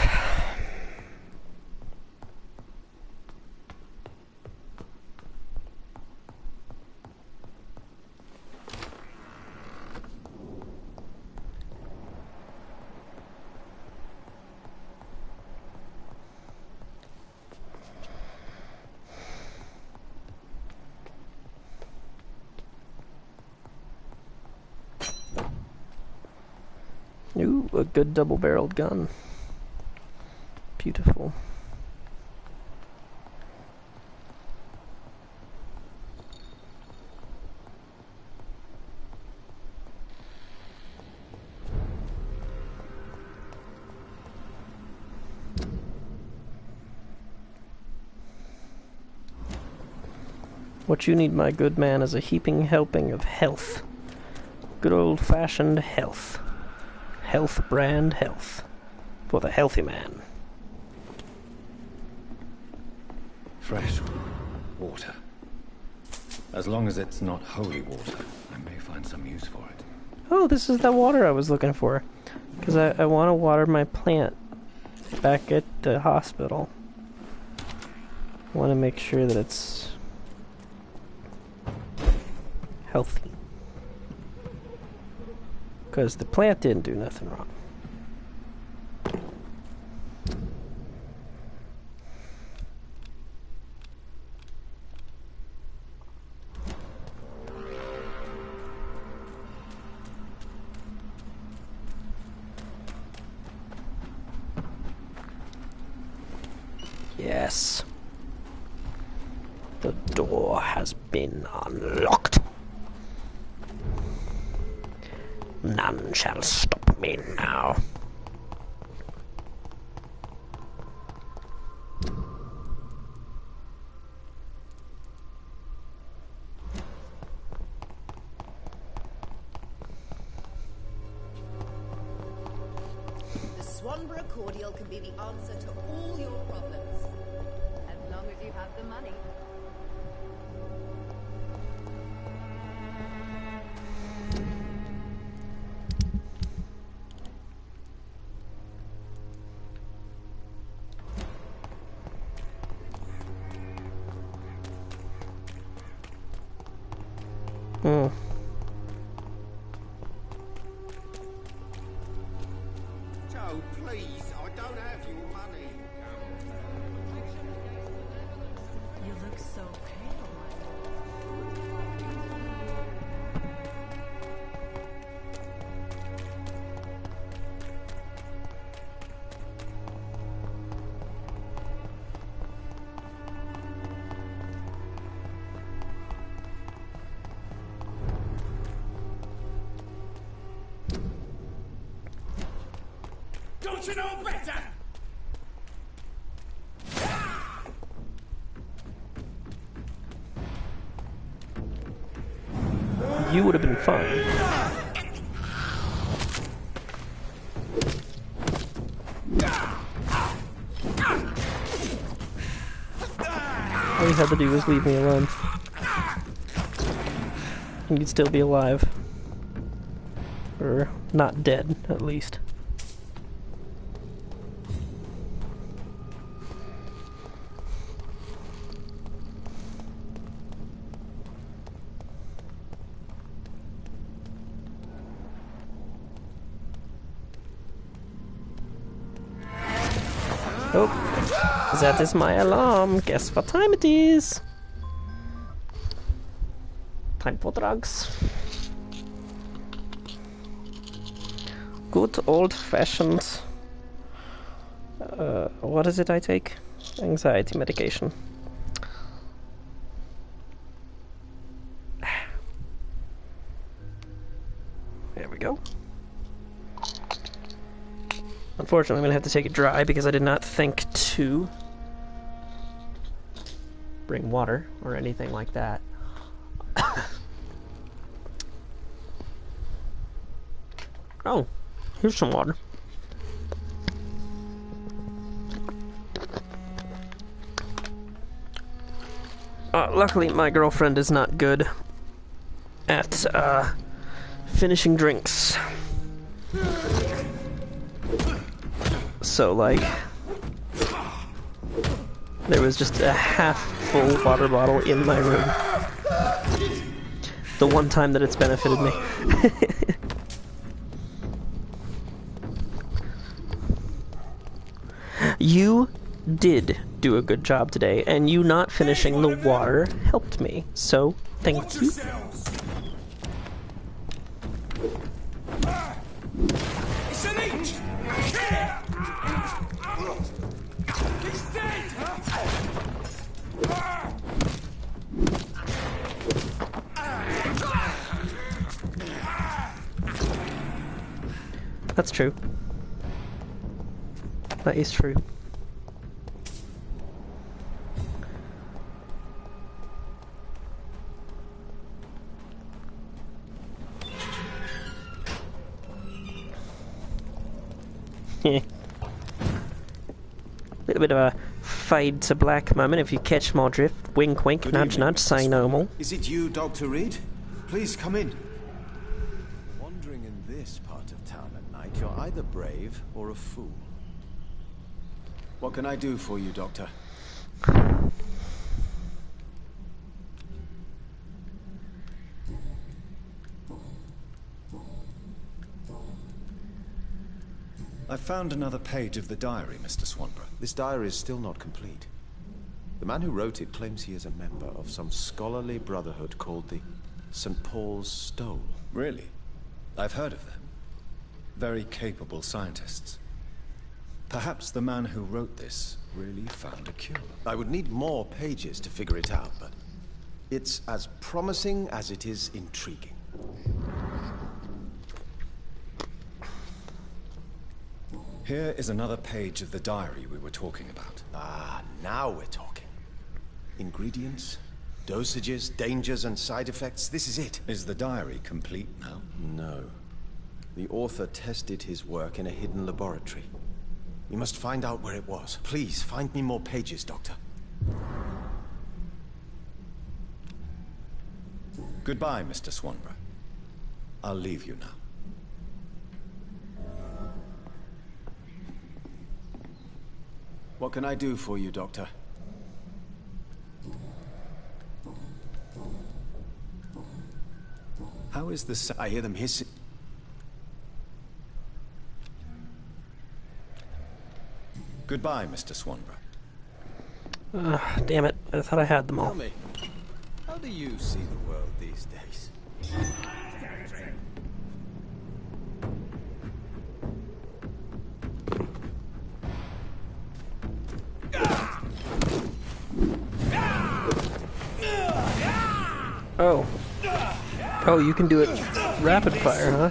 Ooh, a good double-barreled gun. Beautiful. What you need, my good man, is a heaping helping of health. Good old-fashioned health. Health brand health. For the healthy man. Fresh water. As long as it's not holy water, I may find some use for it. Oh, this is the water I was looking for. Because I want to water my plant back at the hospital. I want to make sure that it's healthy. Because the plant didn't do nothing wrong. Yes. The door has been unlocked. None shall stop me now. The Swanborough cordial can be the answer to all your problems. As long as you have the money. Hmm. Joe, please, I don't have your money. You look so pale. Don't you know better? You would have been fine. All you had to do was leave me alone. And you'd still be alive. Or not dead, at least. Oh, that is my alarm. Guess what time it is? Time for drugs. good old-fashioned... what is it I take? Anxiety medication. There we go. Unfortunately, I'm going to have to take it dry because I did not think to bring water or anything like that. Oh, here's some water. Luckily, my girlfriend is not good at finishing drinks. So, like, there was just a half-full water bottle in my room. The one time that it's benefited me. You did do a good job today, and you not finishing the water helped me, so thank you. It's an each! He's dead! That's true. That is true. Little bit of a fade to black moment if you catch my drift. Wink wink, nudge nudge, say no more. Is it you, Dr. Reed? Please come in. Wandering in this part of town at night, you're either brave or a fool. What can I do for you, Doctor? I found another page of the diary, Mr. Swanborough. This diary is still not complete. The man who wrote it claims he is a member of some scholarly brotherhood called the St. Paul's Stole. Really? I've heard of them. Very capable scientists. Perhaps the man who wrote this really found a cure. I would need more pages to figure it out, but it's as promising as it is intriguing. Here is another page of the diary we were talking about. Ah, now we're talking. Ingredients, dosages, dangers, and side effects. This is it. Is the diary complete now? No. The author tested his work in a hidden laboratory. We must find out where it was. Please, find me more pages, Doctor. Goodbye, Mr. Swanborough. I'll leave you now. What can I do for you, Doctor? How is the I hear them hissing. Goodbye, Mr. Swanborough. Damn it. I thought I had them all. Tell me, how do you see the world these days? Oh. Oh, you can do it rapid fire, huh?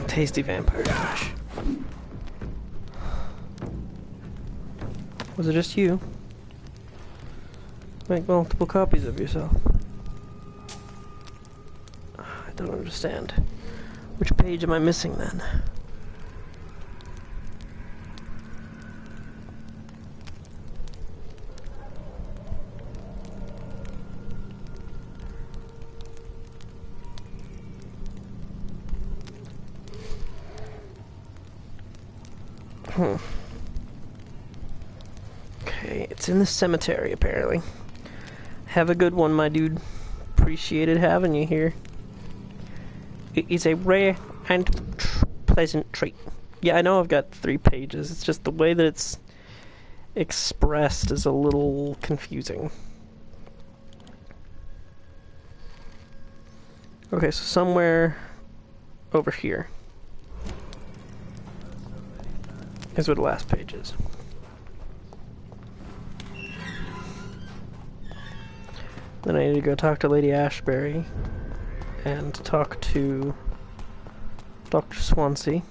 Tasty vampire flesh. Was it just you? Make multiple copies of yourself. I don't understand. Which page am I missing then? Okay, it's in the cemetery apparently. Have a good one, my dude. Appreciated having you here. It is a rare and pleasant treat. Yeah, I know I've got 3 pages. It's just the way that it's expressed is a little confusing. Okay, so somewhere over here is where the last page is. Then I need to go talk to Lady Ashbury and talk to Dr. Swansea.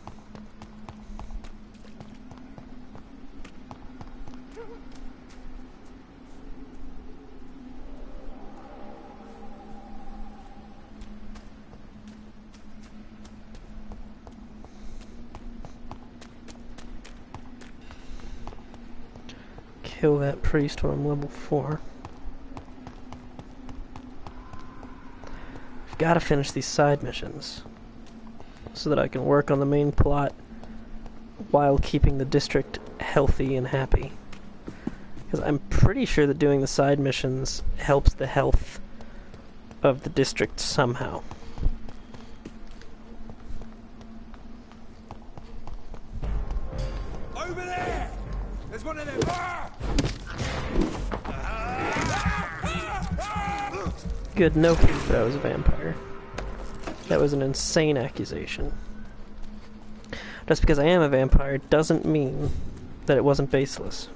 Kill that priest when I'm level 4. I've got to finish these side missions so that I can work on the main plot while keeping the district healthy and happy. Because I'm pretty sure that doing the side missions helps the health of the district somehow. Over there! There's one of them! Good, no proof that I was a vampire. That was an insane accusation. Just because I am a vampire doesn't mean that it wasn't baseless.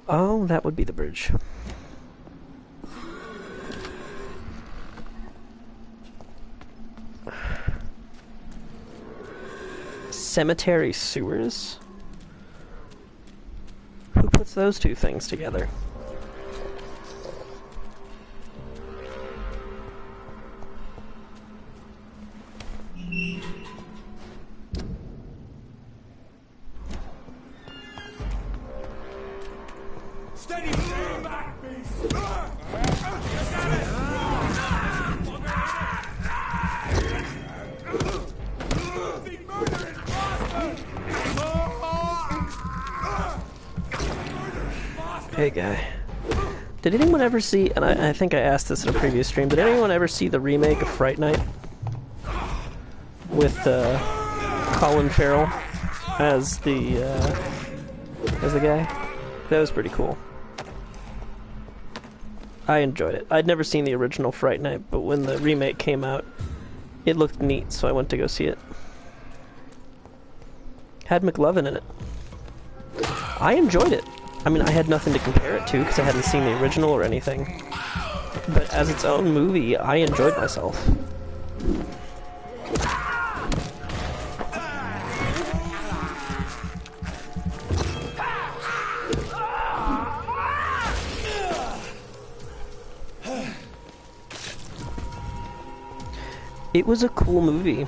Oh, that would be the bridge. Cemetery sewers? Who puts those two things together? Steady, stand back, beast! Hey guy. Did anyone ever see, and I think I asked this in a previous stream, did anyone ever see the remake of Fright Night? With Colin Farrell as the guy? That was pretty cool. I enjoyed it. I'd never seen the original Fright Night, but when the remake came out, it looked neat, so I went to go see it. Had McLovin in it. I enjoyed it. I mean, I had nothing to compare it to because I hadn't seen the original or anything. But as its own movie, I enjoyed myself. It was a cool movie.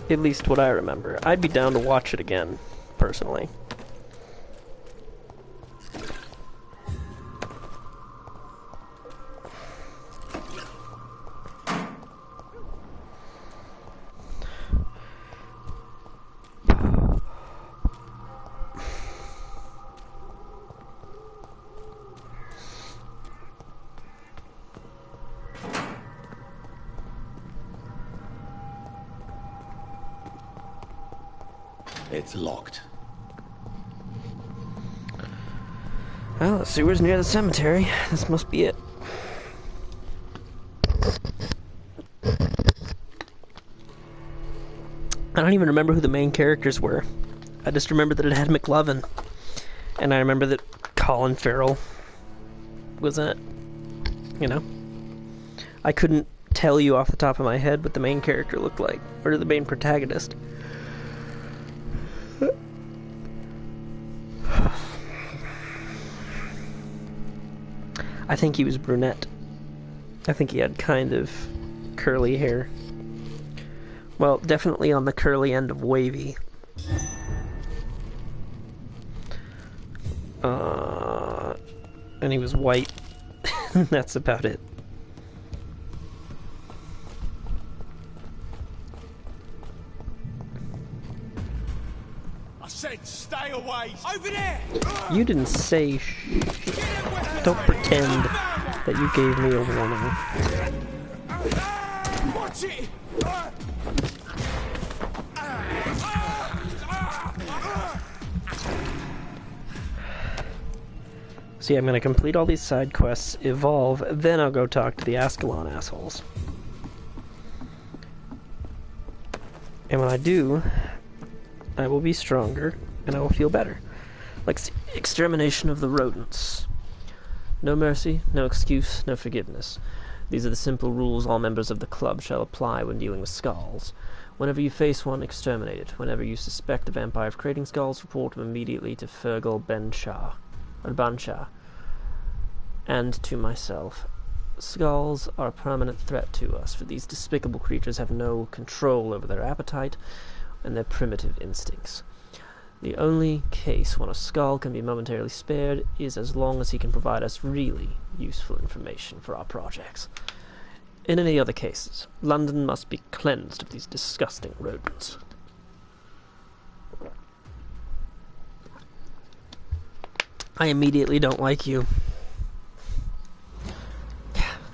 At least what I remember. I'd be down to watch it again, personally. It's locked. Well, the sewer's near the cemetery. This must be it. I don't even remember who the main characters were. I just remember that it had McLovin. And I remember that Colin Farrell was in it. You know? I couldn't tell you off the top of my head what the main character looked like. Or the main protagonist. I think he was brunette. I think he had kind of curly hair. Well, definitely on the curly end of wavy. And he was white. That's about it. I said stay away! Over there! You didn't say Don't pretend that you gave me a warning. Watch it! See, I'm gonna complete all these side quests, evolve, then I'll go talk to the Ascalon assholes. And when I do, I will be stronger, and I will feel better. Like extermination of the rodents. No mercy, no excuse, no forgiveness. These are the simple rules all members of the club shall apply when dealing with skulls. Whenever you face one, exterminate it. Whenever you suspect a vampire of creating skulls, report him immediately to Fergal Banshah, and to myself. Skulls are a permanent threat to us, for these despicable creatures have no control over their appetite and their primitive instincts. The only case when a skull can be momentarily spared is as long as he can provide us really useful information for our projects. In any other cases, London must be cleansed of these disgusting rodents. I immediately don't like you.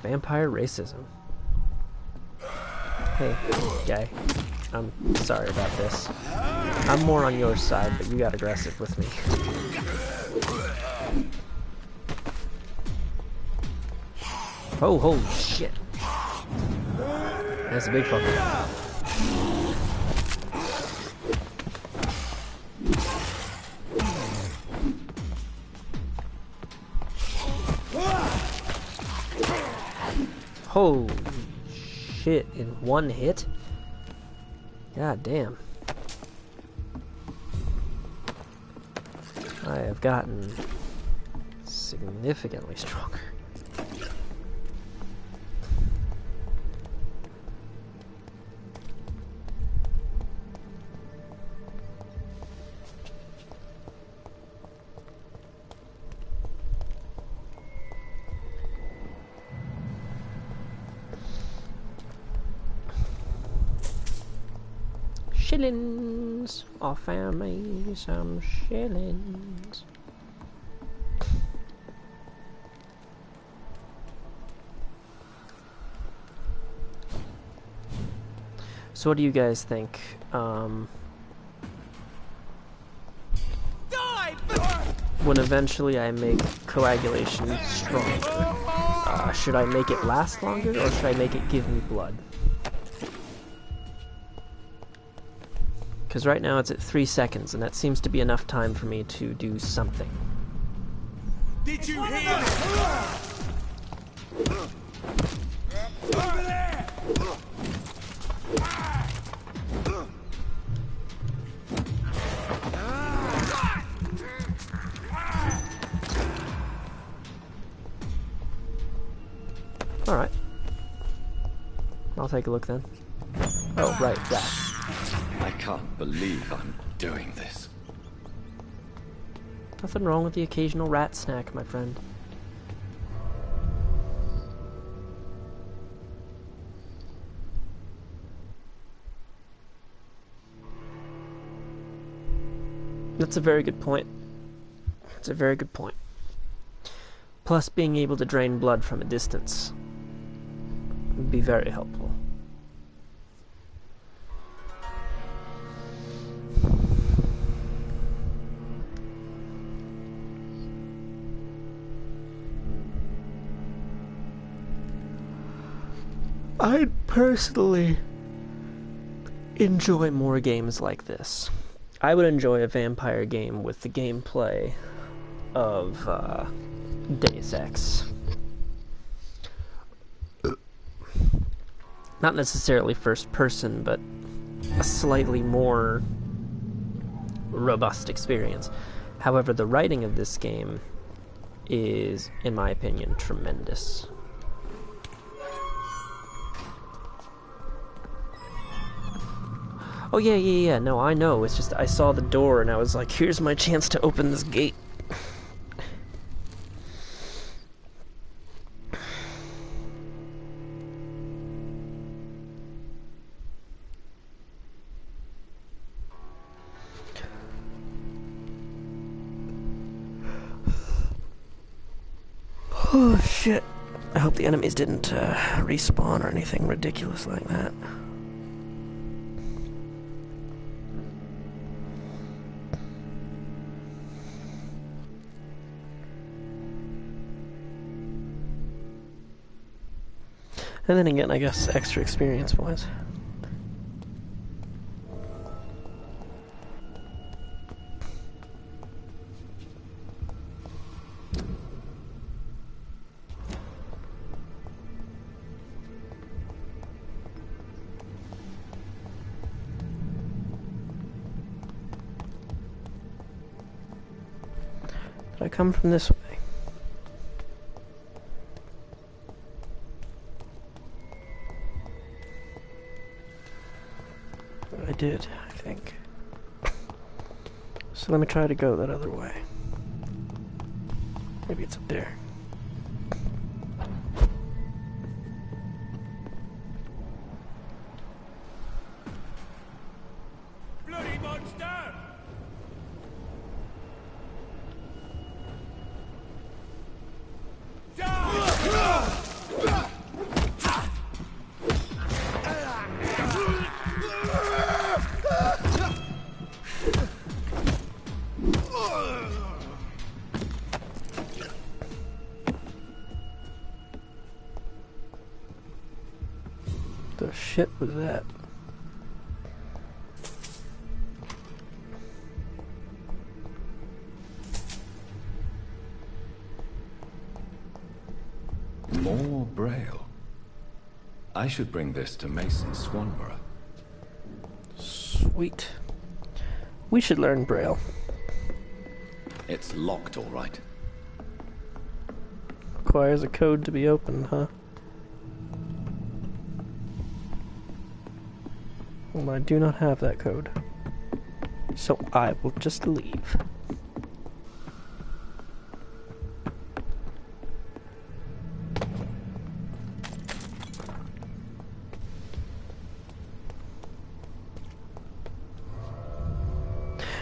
Vampire racism. Hey, guy. I'm sorry about this. I'm more on your side, but you got aggressive with me. Oh, holy shit. That's a big fucker. Holy shit, in one hit? God damn. I have gotten significantly stronger. Shillings! Offer me some shillings. So what do you guys think? When eventually I make coagulation stronger, should I make it last longer or should I make it give me blood? Because right now it's at 3 seconds, and that seems to be enough time for me to do something. Did you hear it? Over there! Alright. I'll take a look then. Oh, right, that. I can't believe I'm doing this. Nothing wrong with the occasional rat snack, my friend. That's a very good point. That's a very good point. Plus, being able to drain blood from a distance would be very helpful. I'd personally enjoy more games like this. I would enjoy a vampire game with the gameplay of Deus Ex. Not necessarily first person, but a slightly more robust experience. However, the writing of this game is, in my opinion, tremendous. Oh yeah, no, I know, it's just I saw the door and I was like, here's my chance to open this gate. Oh shit. I hope the enemies didn't respawn or anything ridiculous like that. And then again, I guess extra experience-wise. Did I come from this way? I did, I think. So let me try to go that other way. Maybe it's up there. Bloody monster! The shit was that? More Braille. I should bring this to Mason Swanborough. Sweet. We should learn Braille. It's locked, all right. Requires a code to be opened, huh? Well, I do not have that code. So I will just leave.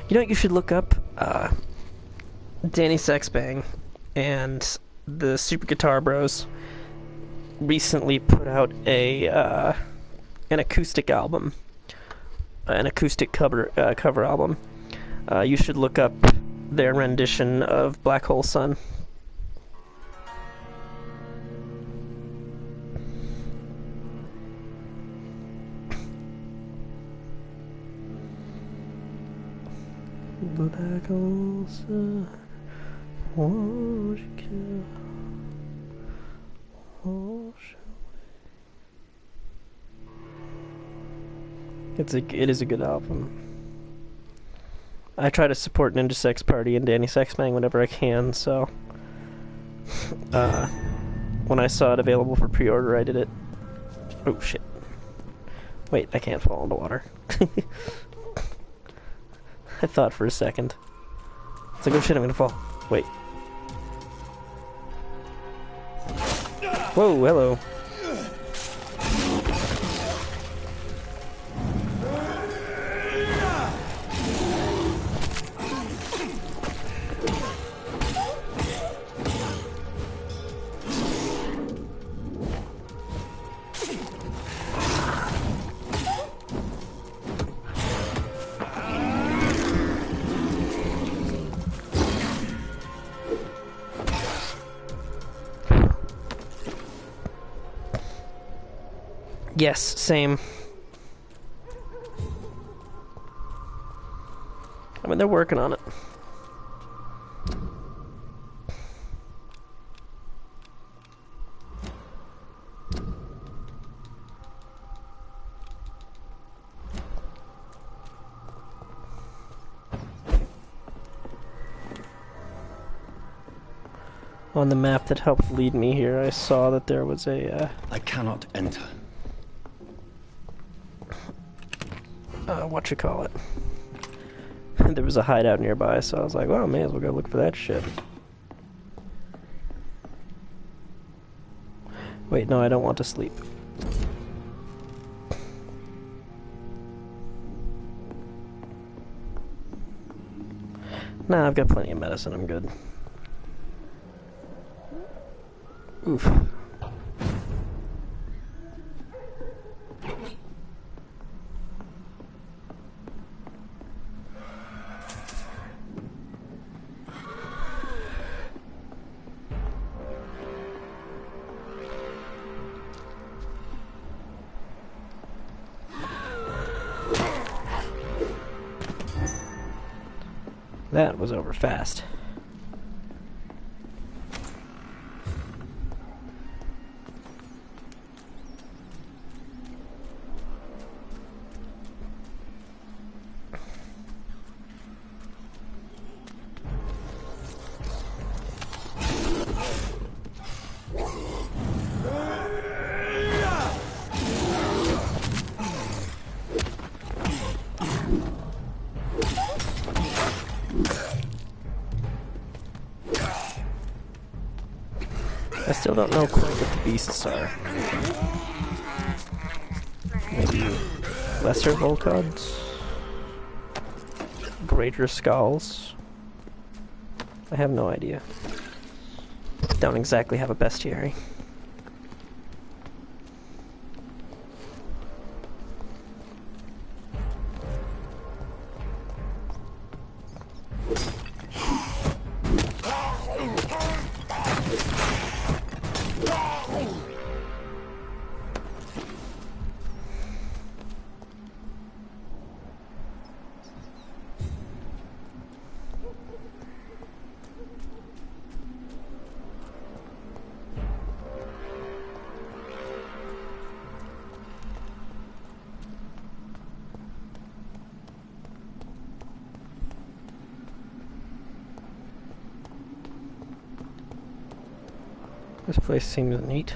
You know what you should look up? Danny Sexbang and the Super Guitar Bros recently put out an acoustic album. An acoustic cover album. You should look up their rendition of Black Hole Sun. Black Hole Sun, won't you kill, wash away. It is a good album. I try to support Ninja Sex Party and Danny Sexbang whenever I can, so when I saw it available for pre-order, I did it. Oh shit. Wait, I can't fall into water. I thought for a second. It's like, oh shit, I'm gonna fall. Wait. Whoa, hello. Yes, same. I mean, they're working on it. On the map that helped lead me here, I saw that there was a, I cannot enter. whatchamacallit. There was a hideout nearby, so I was like, well, I may as well go look for that shit. Wait, no, I don't want to sleep. Nah, I've got plenty of medicine, I'm good. Oof. That was over fast. I still don't know quite what the beasts are. Maybe lesser Volcods? Greater skulls? I have no idea. Don't exactly have a bestiary. This place seems neat.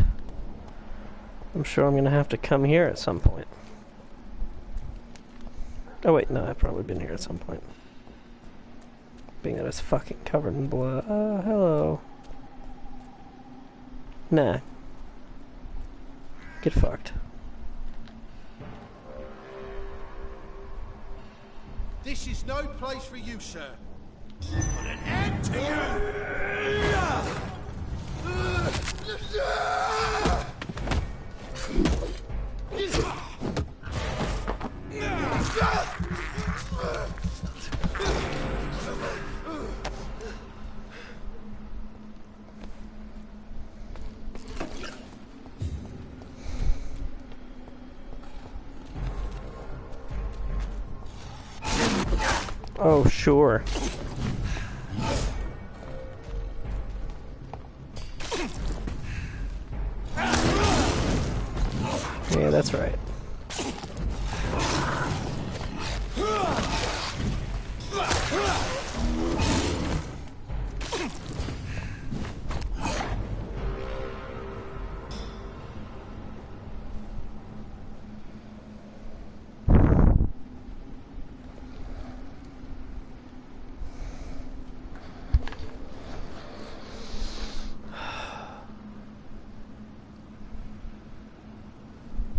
I'm sure I'm gonna have to come here at some point. Oh wait, no, I've probably been here at some point. Being that it's fucking covered in blood. Hello. Nah. Get fucked. This is no place for you, sir. Put an end to you! Oh, sure. Yeah, that's right.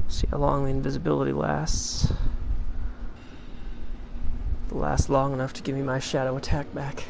See how long the invisibility lasts. It'll last long enough to give me my shadow attack back.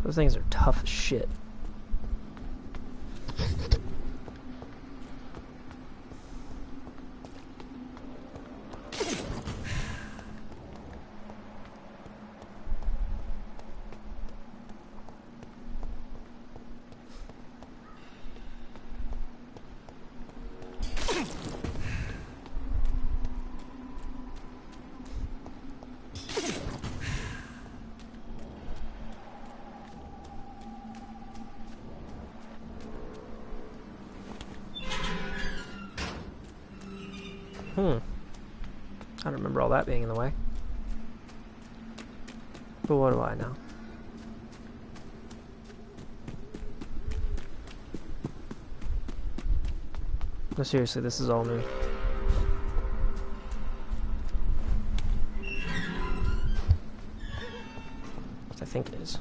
Those things are tough as shit. I don't remember all that being in the way. But what do I know? No, seriously, this is all new. I think it is.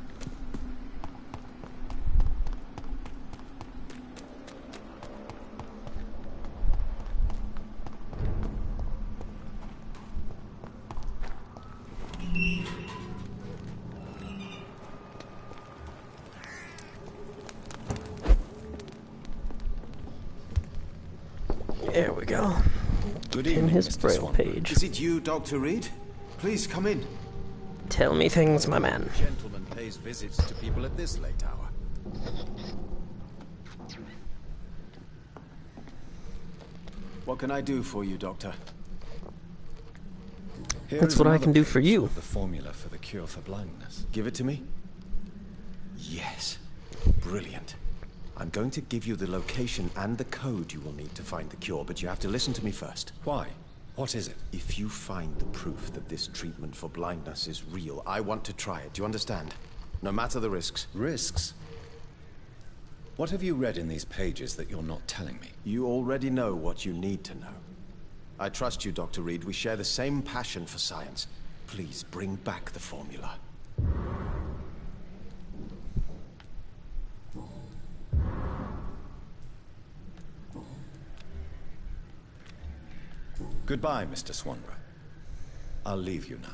There we go. Good In evening, his Mr. braille Swan. page. Is it you, Dr. Reed? Please come in. Tell me things, my man. Gentleman pays visits to people at this late hour. What can I do for you, Doctor? Here That's is what I another can do for page you. of the formula for the cure for blindness. Give it to me? Yes. Brilliant. I'm going to give you the location and the code you will need to find the cure, but you have to listen to me first. Why? What is it? If you find the proof that this treatment for blindness is real, I want to try it. Do you understand? No matter the risks. Risks? What have you read in these pages that you're not telling me? You already know what you need to know. I trust you, Dr. Reed. We share the same passion for science. Please bring back the formula. Goodbye, Mr. Swanborough. I'll leave you now.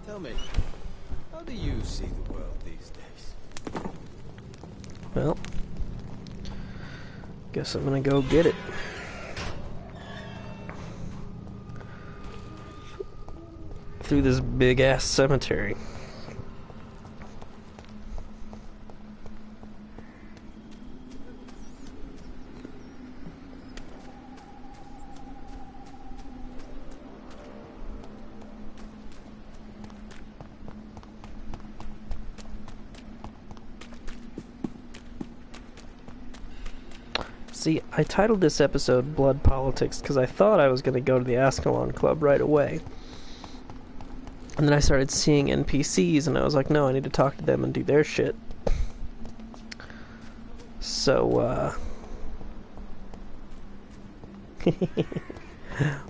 Tell me, how do you see the world these days? Well, guess I'm gonna go get it. Through this big ass cemetery. See, I titled this episode Blood Politics because I thought I was going to go to the Ascalon Club right away. And then I started seeing NPCs and I was like, no, I need to talk to them and do their shit. So,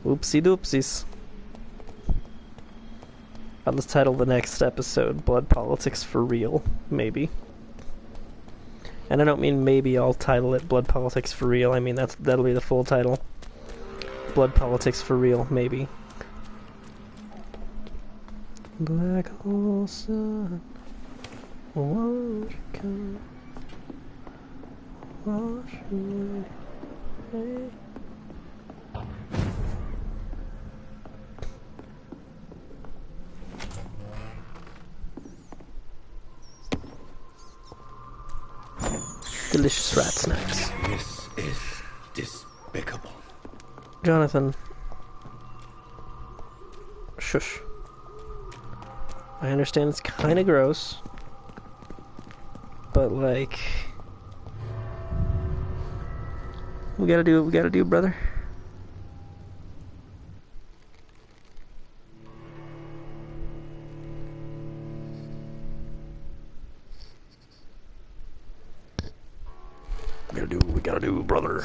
Oopsie doopsies. I'll just title the next episode Blood Politics for Real, maybe. And I don't mean maybe I'll title it Blood Politics for Real. I mean that'll be the full title. Blood Politics for Real, maybe. Black hole sun, won't you come, wash away. Delicious rat snacks. This is despicable. Jonathan. Shush. I understand it's kind of gross. But, like... we gotta do what we gotta do, brother. We gotta do what we gotta do, brother.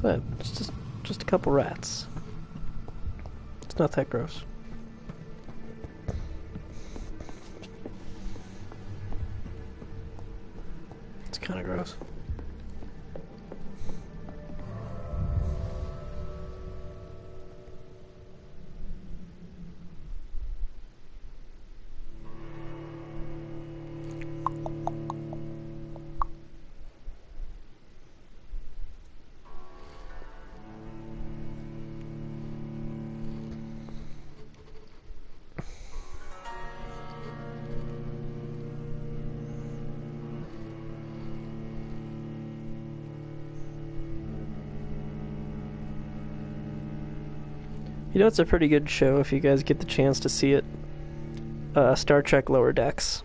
But it's just a couple rats. It's not that gross. It's kind of gross. You know, it's a pretty good show if you guys get the chance to see it. Star Trek Lower Decks.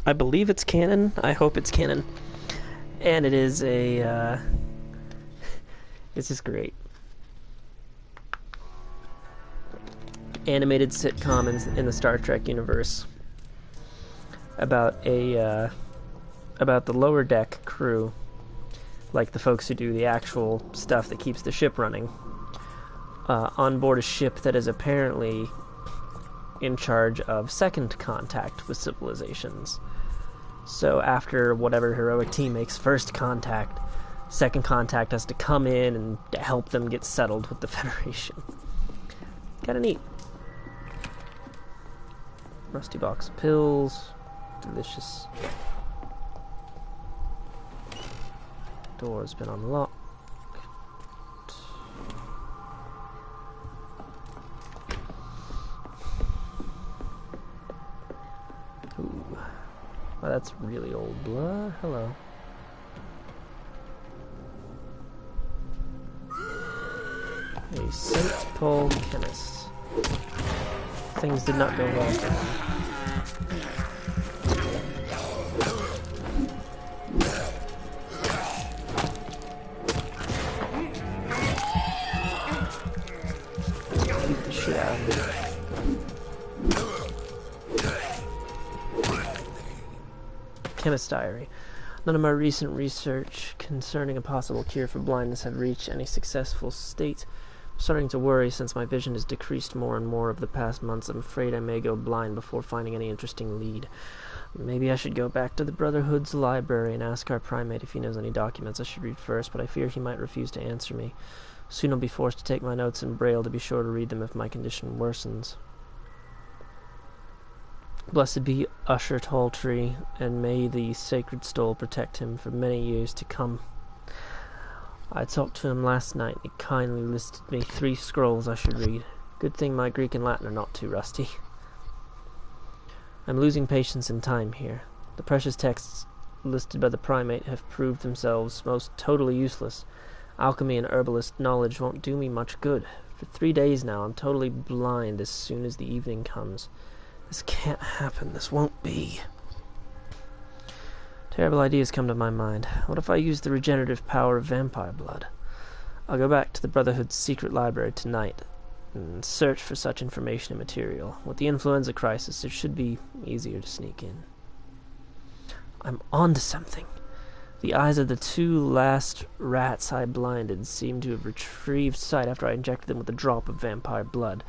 I believe it's canon. I hope it's canon. And it is a, it's just great. Animated sitcom in the Star Trek universe. About the Lower Deck crew. Like the folks who do the actual stuff that keeps the ship running. On board a ship that is apparently in charge of second contact with civilizations. So after whatever heroic team makes first contact, second contact has to come in and help them get settled with the Federation. Kinda neat. Rusty box of pills. Delicious. Door's been unlocked. Ooh. Oh, that's really old blood. Hello. A St. Paul chemist. Things did not go well for him. Beat the shit out of him. Chemist diary. None of my recent research concerning a possible cure for blindness have reached any successful state. I'm starting to worry since my vision has decreased more and more over the past months. I'm afraid I may go blind before finding any interesting lead. Maybe I should go back to the Brotherhood's library and ask our primate if he knows any documents I should read first, but I fear he might refuse to answer me. Soon I'll be forced to take my notes in Braille to be sure to read them if my condition worsens. Blessed be Usher Talltree, and may the sacred stole protect him for many years to come. I talked to him last night, and he kindly listed me 3 scrolls I should read. Good thing my Greek and Latin are not too rusty. I'm losing patience and time here. The precious texts listed by the primate have proved themselves most totally useless. Alchemy and herbalist knowledge won't do me much good. For 3 days now, I'm totally blind as soon as the evening comes. This can't happen. This won't be. Terrible ideas come to my mind. What if I use the regenerative power of vampire blood? I'll go back to the Brotherhood's secret library tonight and search for such information and material. With the influenza crisis, it should be easier to sneak in. I'm onto something. The eyes of the 2 last rats I blinded seem to have retrieved sight after I injected them with a drop of vampire blood.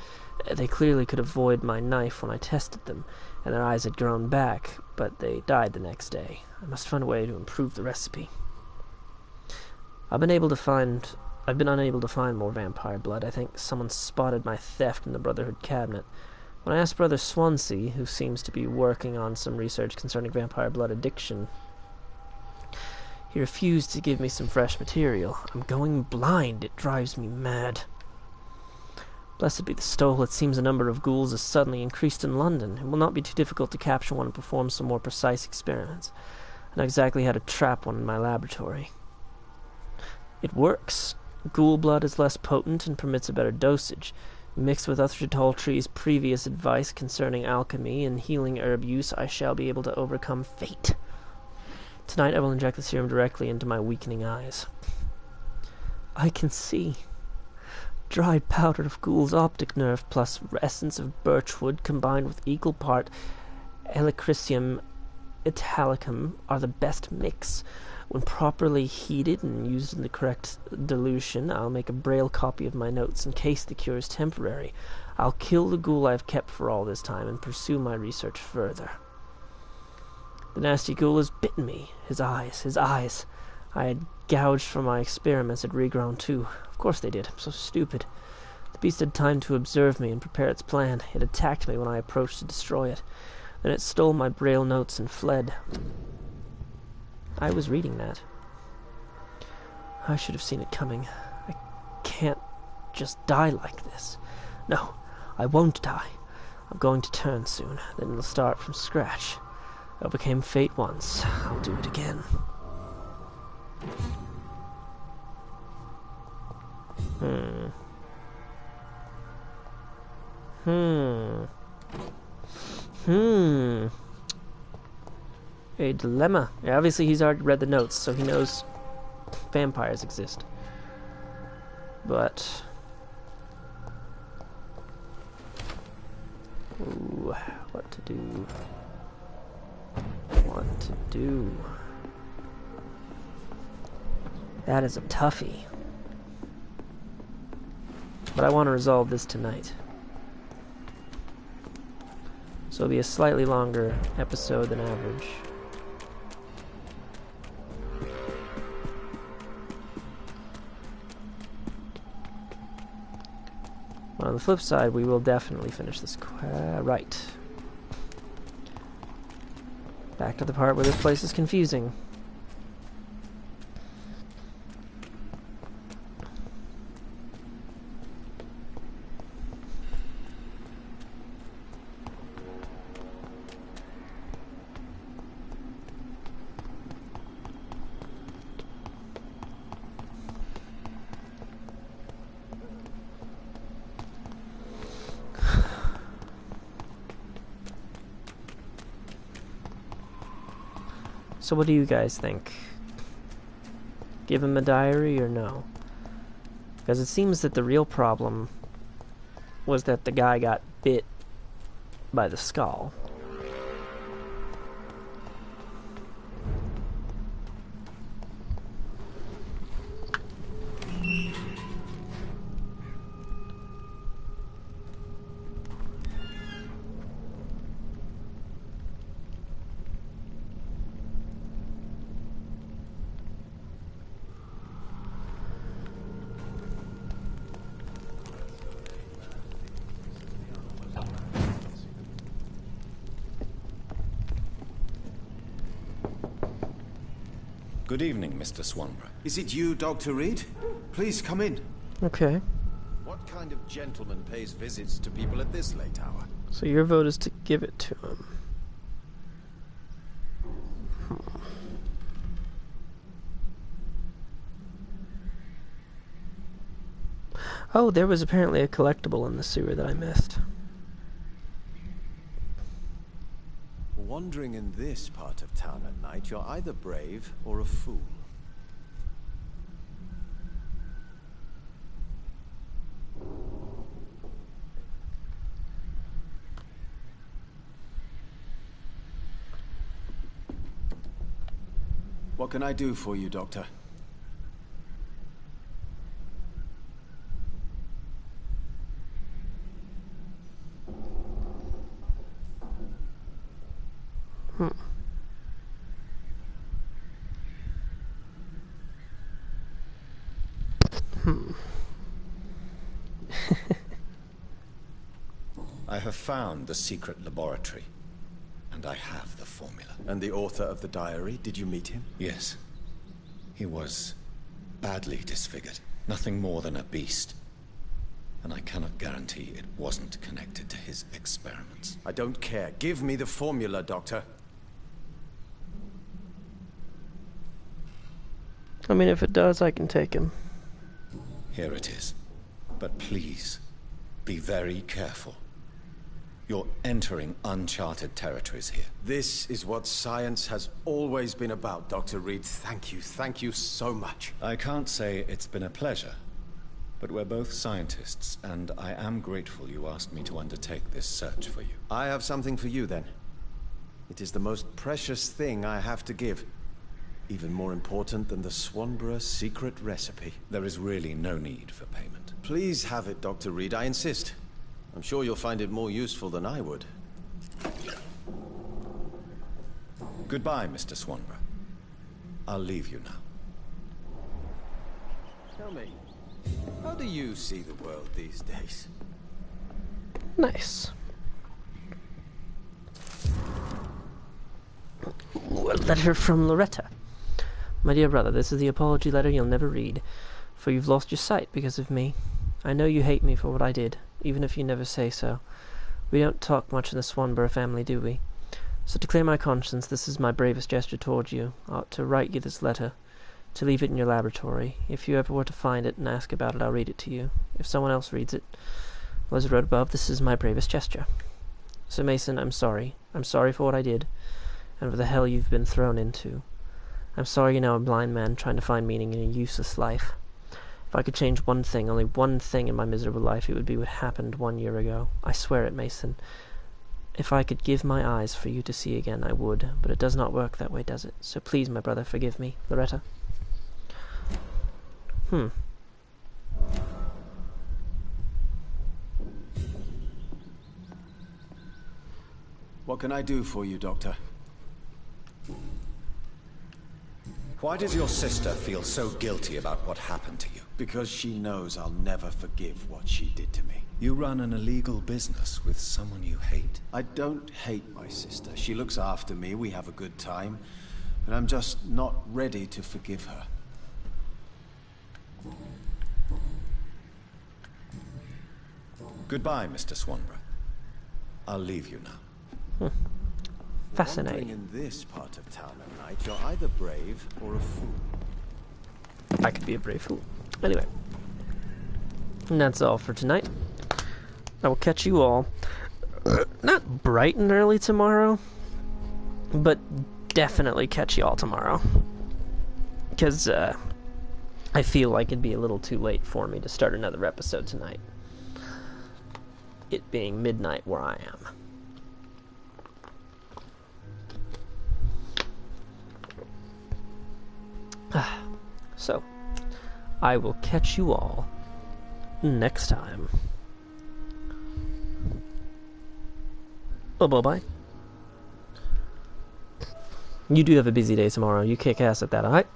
They clearly could avoid my knife when I tested them, and their eyes had grown back, but they died the next day. I must find a way to improve the recipe. I've been unable to find more vampire blood. I think someone spotted my theft in the Brotherhood cabinet. When I asked Brother Swansea, who seems to be working on some research concerning vampire blood addiction, he refused to give me some fresh material. I'm going blind. It drives me mad. Blessed be the stole. It seems the number of ghouls has suddenly increased in London. It will not be too difficult to capture one and perform some more precise experiments. I know exactly how to trap one in my laboratory. It works. Ghoul blood is less potent and permits a better dosage. Mixed with Usher Talltree's previous advice concerning alchemy and healing herb use, I shall be able to overcome fate. Tonight I will inject the serum directly into my weakening eyes. I can see. Dried powder of ghoul's optic nerve plus essence of birchwood combined with equal part Helichrysum italicum are the best mix. When properly heated and used in the correct dilution, I'll make a braille copy of my notes in case the cure is temporary. I'll kill the ghoul I've kept for all this time and pursue my research further. The nasty ghoul has bitten me. His eyes. I had gouged from my experiments had regrown too. Of course they did. I'm so stupid. The beast had time to observe me and prepare its plan. It attacked me when I approached to destroy it. Then it stole my braille notes and fled. I was reading that. I should have seen it coming. I can't just die like this. No, I won't die. I'm going to turn soon. Then it'll start from scratch. I overcame fate once. I'll do it again. A dilemma. Yeah, obviously he's already read the notes, so he knows vampires exist. But... ooh, what to do? What to do? That is a toughie. But I want to resolve this tonight. So it'll be a slightly longer episode than average. On the flip side, we will definitely finish this right. Back to the part where this place is confusing. So what do you guys think? Give him a diary or no? Because it seems that the real problem was that the guy got bit by the skull. Good evening, Mr. Swanborough. Is it you, Dr. Reed? Please come in. Okay. What kind of gentleman pays visits to people at this late hour? So your vote is to give it to him. Oh, there was apparently a collectible in the sewer that I missed. Wandering in this part of town at night, you're either brave or a fool. What can I do for you, Doctor? I have found the secret laboratory, and I have the formula. And the author of the diary, did you meet him? Yes. He was badly disfigured. Nothing more than a beast. And I cannot guarantee it wasn't connected to his experiments. I don't care. Give me the formula, Doctor. I mean, if it does, I can take him. Here it is. But please, be very careful. You're entering uncharted territories here. This is what science has always been about, Dr. Reed. Thank you so much. I can't say it's been a pleasure, but we're both scientists, and I am grateful you asked me to undertake this search for you. I have something for you, then. It is the most precious thing I have to give. Even more important than the Swanborough secret recipe. There is really no need for payment. Please have it, Dr. Reed. I insist. I'm sure you'll find it more useful than I would. Goodbye, Mr. Swanborough. I'll leave you now. Tell me, how do you see the world these days? Nice. Ooh, a letter from Loretta. My dear brother, this is the apology letter you'll never read, for you've lost your sight because of me. I know you hate me for what I did, even if you never say so. We don't talk much in the Swanborough family, do we? So to clear my conscience, this is my bravest gesture towards you. I ought to write you this letter, to leave it in your laboratory. If you ever were to find it and ask about it, I'll read it to you. If someone else reads it, Well, as I wrote above, this is my bravest gesture. So Mason, I'm sorry. I'm sorry for what I did, and for the hell you've been thrown into. I'm sorry you're now a blind man trying to find meaning in a useless life. If I could change one thing, only one thing in my miserable life, it would be what happened 1 year ago. I swear it, Mason. If I could give my eyes for you to see again, I would, but it does not work that way, does it? So please, my brother, forgive me. Loretta? What can I do for you, Doctor? Why does your sister feel so guilty about what happened to you? Because she knows I'll never forgive what she did to me. You run an illegal business with someone you hate? I don't hate my sister. She looks after me, we have a good time. But I'm just not ready to forgive her. Goodbye, Mr. Swanborough. I'll leave you now. Fascinating. Wandering in this part of town at night, you're either brave or a fool. I could be a brave fool. Anyway. And that's all for tonight. I will catch you all, not bright and early tomorrow, but definitely catch you all tomorrow. Because, I feel like it'd be a little too late for me to start another episode tonight. It being midnight where I am. So, I will catch you all next time. Oh, bye-bye. You do have a busy day tomorrow. You kick ass at that, alright?